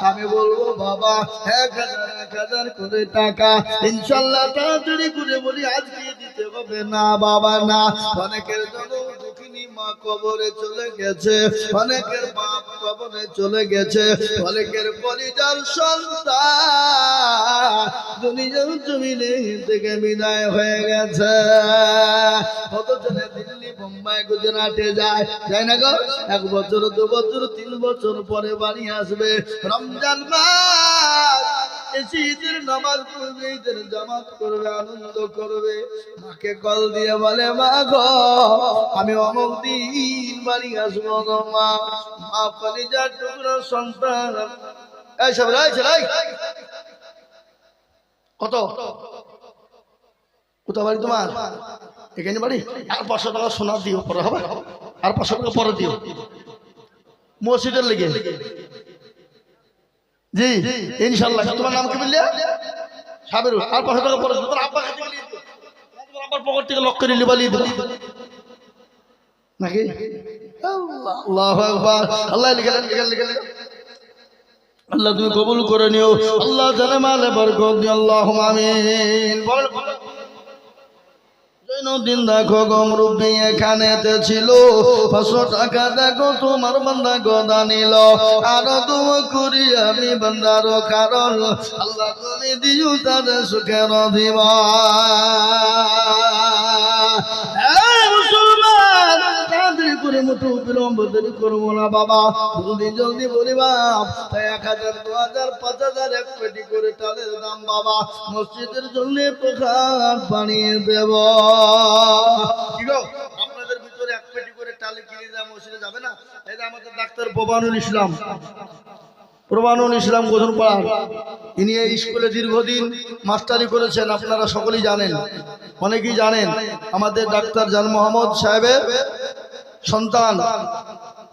আমি বলবো বাবা 1000 করে টাকা ইনশাআল্লাহ তাড়াতাড়ি করে বলি আজকে দিতে হবে না বাবা, না। অনেকের জন্য দুঃখিনী মা কবরে চলে গেছে, অনেকের বাপ কবরে চলে গেছে, অনেকের পরিবার সন্তান দুনিয়ার জমিনে থেকে বিদায় হয়ে গেছে। কতজনে দিল্লি, বোম্বাই, গুজরাটে যায় না গো? 1 বছর 2 বছর 3 বছর পরে বাড়ি আসবে। রমজান মাস ঈদের নামাজ পড়বে, ঈদের জামাত করবে, আনন্দ করবে। মাকে কল দিয়ে বলে, মা গো আমি অমুক দিন বাড়ি আসবো গো মা। মা কলিজার টুকরো সন্তান, এই সব রাই চলাই কত কোথা বাড়ি তোমার? এখানে বাড়ি? আর 500 টাকা সোনা দিও, পরে হবে। আর 500 টাকা পরে দিও মসজিদের লেগে। জি ইনশাআল্লাহ। তোমার নাম কি বললে? সাবেরু। আর 500 টাকা পরে তোমার আব্বা কাছে গেলে তোমার আব্বার পকেট থেকে লক করে লিবালি দেব নাকি? আল্লাহু আকবার। আল্লাহ লিখেলেন। আল্লাহ তুমি কবুল করে নিও। আল্লাহ জানে মালে বরকত দিও। আল্লাহুম্মা আমিন। বলেন দিন দেখো গো মুরব্বি এখানেতে ছিল, 500 টাকা দেখো তোমার বান্দা গদা নিল। আর দোয়া করি আমি বান্দার কারণ, আল্লাহ তুমি দিও তার সুখের দিবা। মুসলমান তাড়াতাড়ি করে মুঠো বিলম্ব দেরি করবো না বাবা, জলদি জলদি বলিবা। 1000 2000 5000 এক পেটি করে টালের দাম বাবা, মসজিদের জন্য প্রসাদ বানিয়ে দেব। কি গো আপনাদের ভিতরে এক পেটি করে টালি কিনে দেওয়া মসজিদে যাবে না? এই যে আমাদের ডাক্তার প্রবানুল ইসলাম গোধনপাড়ার, ইনি এই স্কুলে দীর্ঘদিন মাস্টারি করেছেন, আপনারা সকলেই জানেন, অনেকেই জানেন। আমাদের ডাক্তার জান মোহাম্মদ সাহেবের সন্তান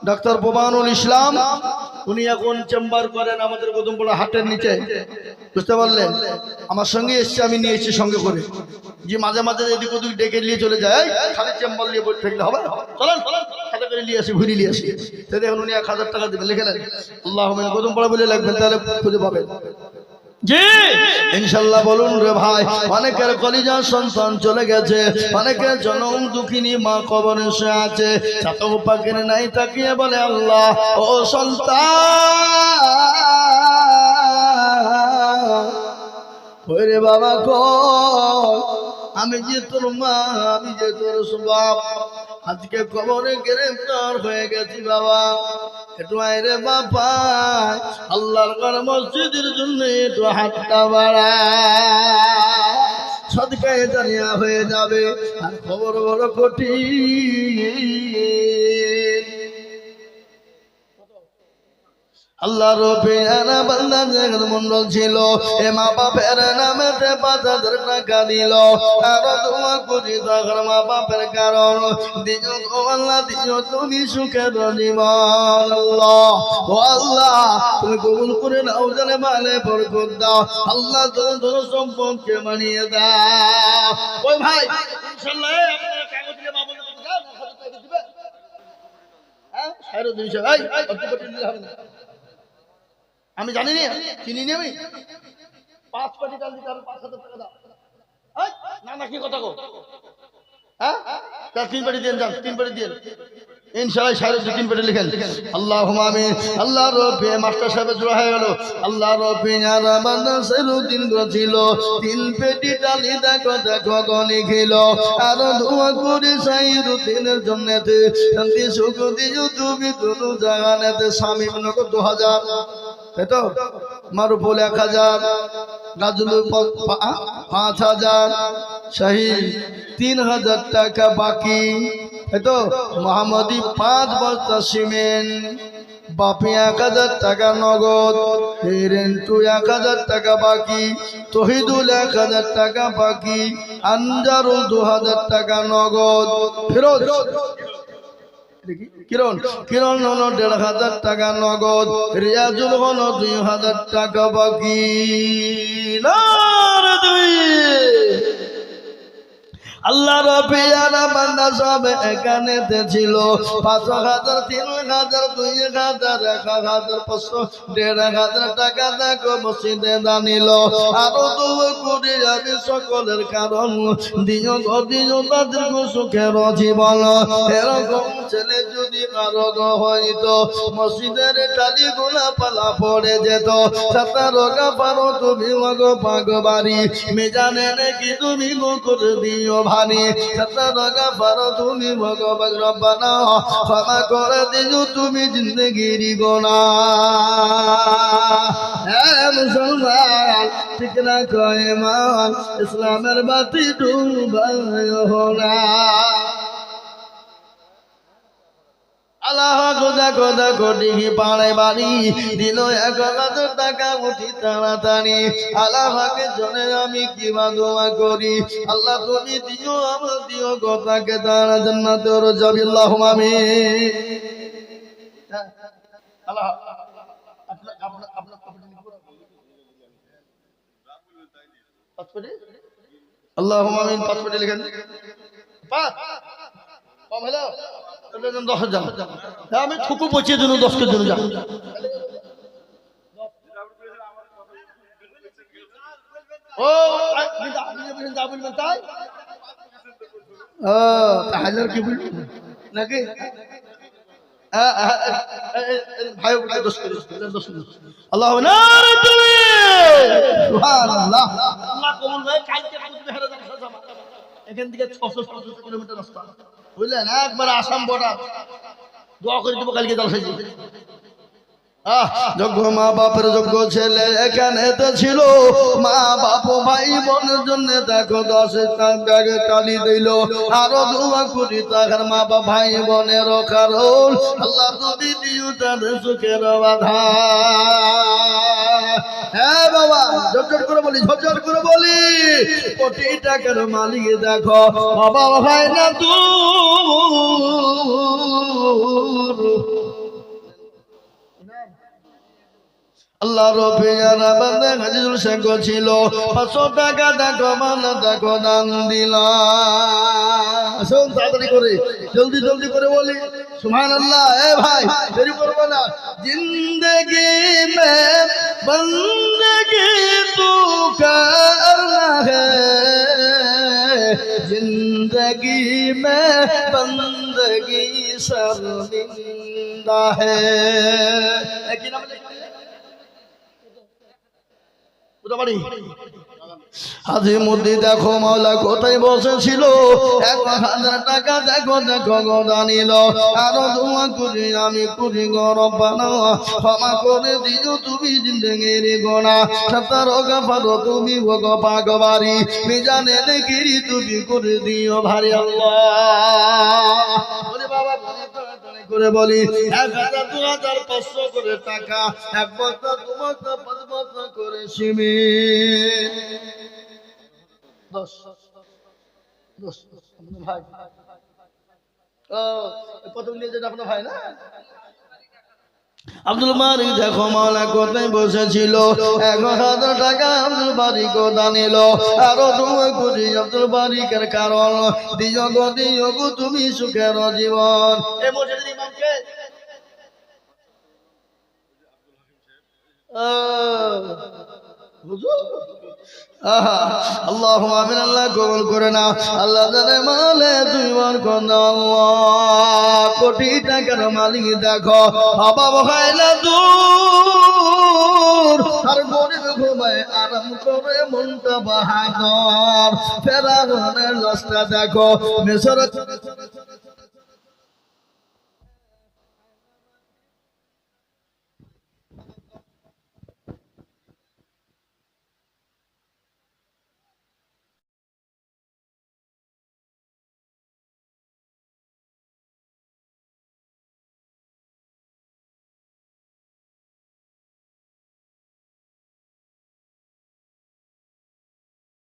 ডাক্তার প্রবানুল ইসলাম, উনি এখন চেম্বার করেন আমাদের গোধনপাড়া হাটের নিচে, বুঝতে পারলেন? আমার সঙ্গে এসছে, আমি নিয়ে এসেছি সঙ্গে করে, যে মাঝে মাঝে এদিক ওদিক ডেকে নিয়ে চলে যায়, খালি চেম্বার নিয়ে বসে থাকলে হবে? চলেন খাতা করে নিয়ে আসি, ঘুরিয়ে নিয়ে আসি। তো দেখুন উনি 1000 টাকা দেবেন, লিখে নেন আল্লাহুম্মা গোধনপাড়া বলে লাগবেন, তাহলে খুঁজে পাবেন। জি ইনশাআল্লাহ। বলুন রে ভাই, অনেকের কলিজার সন্তান চলে গেছে, অনেকের জনম দুঃখিনী মা কবরে শুয়ে আছে, চাতক পাখির নাই তাকিয়ে বলে আল্লাহ ও সন্তান ওরে বাবা কই, আমি যে তোর মা, আমি যে তোর বাপ, আজকে কবরে গ্রেফতার হয়ে গেছি বাবা, একটু আইরে বাবা আল্লাহর ঘর মসজিদের জন্য একটু হাতটা বাড়া, সদকায়ে জারিয়া হয়ে যাবে। আর খবর বড় কঠিন। আল্লাহ রবিআনা বান্দা জগৎ মন্ডল ছিল, এ মা বাপের নামেতে 5000 টাকা দিল। আর দোয়া করি তার মা বাপের কারণ, দিও গো আল্লাহ দিও তুমি সুখের জীবন। আল্লাহ ও আল্লাহ তুমি কবুল করে নাও, জানে মালে বরকত দাও। আল্লাহ তোর সম্পদকে বানিয়ে দাও। ওই ভাই ইনশাআল্লাহ আপনারা কাগজ দিয়ে বাবা বলে দাও, 1000 টাকা দিবে। হ্যাঁ 250 ভাই কত কোটি দিলে হবে না? আমি জানি না, চিনি নি আমি। 5 কোটি টাকা দিতে হবে, 5000 টাকা দাও। না না কি কথা গো? হ্যাঁ তার 3 কোটি দেন, যান 3 কোটি দেন ইনশাআল্লাহ। 3 কোটি লিখেন আল্লাহুম্মা আমিন। আল্লাহ রব্বে মাস্টার সাহেব জোড়া হয়ে গেল। আল্লাহ রব্বে আর বান্দা সেরুদ্দিন ছিল, 3 পেটি ডালি দেখো গনি খেল। আর দোয়া করি সাইরুদ্দিনের জন্নতে শান্তি সুখ দিও তুমি দুনু জাহানেতে। স্বামী নগদ 2000, এতো মারুফুল 1000, গাজুল 5000, শাহিদ 3000 টাকা বাকি, এতো মোহাম্মদী 5 বস্তা সিমেন্ট, বাপি 1000 টাকা নগদ, রেন্টু 1000 টাকা বাকি, তহিদুল 1000 টাকা বাকি, আনজারুল 2000 টাকা নগদ, ফিরোজ কিরণ 1500 টাকা নগদ, রিয়াজুল হলো 2000 টাকা বাকি। আল্লাহ রবিআনা বান্দা সব এখানেতে ছিল, 5000 3000 2000 1500 1500 টাকা দেখো মসজিদে দানিল। আরো দোয়া করি আমি সকলের কারণ দিও গো দিও তাদের সুখের জীবন এরকম ছেলে যদি কারো হয়তো মসজিদের টালি গোলা পালা পড়ে যেত সাতারো পারো তুমি গো পাগবাড়ি মেজানে নাকি তুমি গো করে দিও ভানি সাতারো পারো তুমি ভগবান রব্বানা ক্ষমা করে দিও তুমি জিন্দগির গোনা হ্যাঁ মুসলমান ঠিক না কয় মান ইসলামের বাতি ডুবায় না আল্লাহ খোদা খোদা কোটি পাড়ে বাড়ি দিল 1000 টাকা উঠি তাড়াতাড়ি আল্লাহকে জন্য আমি কিবা দোয়া করি আল্লাহ তুমি দিও আমার দিও গোটাকে তারা জান্নাতের যাবি আল্লাহুম্মা আমিন আল্লাহ আল্লাহুম্মা আমিন পাসপোর্টে লিখেন পাস কম হলো 10,000 আমি ঠুকু পচিয়ে দিন 10 কে জন্য যা ও তাই হাজার কি বলবি নাকি ভাই আল্লাহ এখান থেকে 600 কিলোমিটার রাস্তা বুঝলেন একবার আসাম বর্ডার দোয়া করে দেবো কালকে দল খাইছি যোগ্য মা বাপের যোগ্য ছেলে এখানে তো ছিল মা বাপ ভাই বোনের জন্য দেখো 10 ব্যাগে টালি দিল আরো দোয়া করি তার মা বাপ ভাই বোনের কারণ আল্লাহ তুমি দিও তাদের সুখের বাধা হ্যাঁ বাবা ঝরঝর করে বলি ঝরঝর করে বলি কোটি টাকার মালিক দেখো বাবা ভাই না আল্লাহ রবিয়ারা বান্দা হাজির শেখ ছিল 500 টাকা দেখো মালা দেখো দান দিলাম আসুন তাড়াতাড়ি করে জলদি জলদি করে বলি সুবহানাল্লাহ এ ভাই দেরি করব না জিন্দেগি মে বন্দগি তু করনা হে জিন্দেগি মে বন্দগি শর্মিন্দা হে কি নাম হাজি মুদি দেখো মাওলা কোথায় বসেছিল 1000 টাকা দেখো দেখো গোদা নিল আরো দোয়া করি আমি করি গো রব্বানা ক্ষমা করে দিও তুমি জিন্দেগির গোনা 17 গাফারো তুমি গো পাগবাড়ি মিজানে নেকিরি তুমি করে দিও ভারী আল্লাহ বলে বাবা করে বলি 1000 2000 500 করে টাকা এক বছর 2 বছর 5 বছর করে সিমি 10 ভাই প্রথম নিয়ে যেটা আপনার ভাই না আব্দুল মালিক দেখো মাওলা কোথায় বসেছিল 1000 টাকা আব্দুল বারিক গোদা নিল আরো দোয়া করি আব্দুল বারিকের কারণ দিও গো তুমি সুখের জীবন এই মসজিদের ইমামকে হুজুর আল্লাহুম্মা আমিন আল্লাহ কবুল করে নাও আল্লাহ জানে মালে দুই বার কোন আল্লাহ কোটি টাকার মালিক দেখো বাবা ভাইলা দূর আর গরিব ঘুমায় আরাম করে মনটা বাহাদুর ফেরাউনের লাশটা দেখো মিশর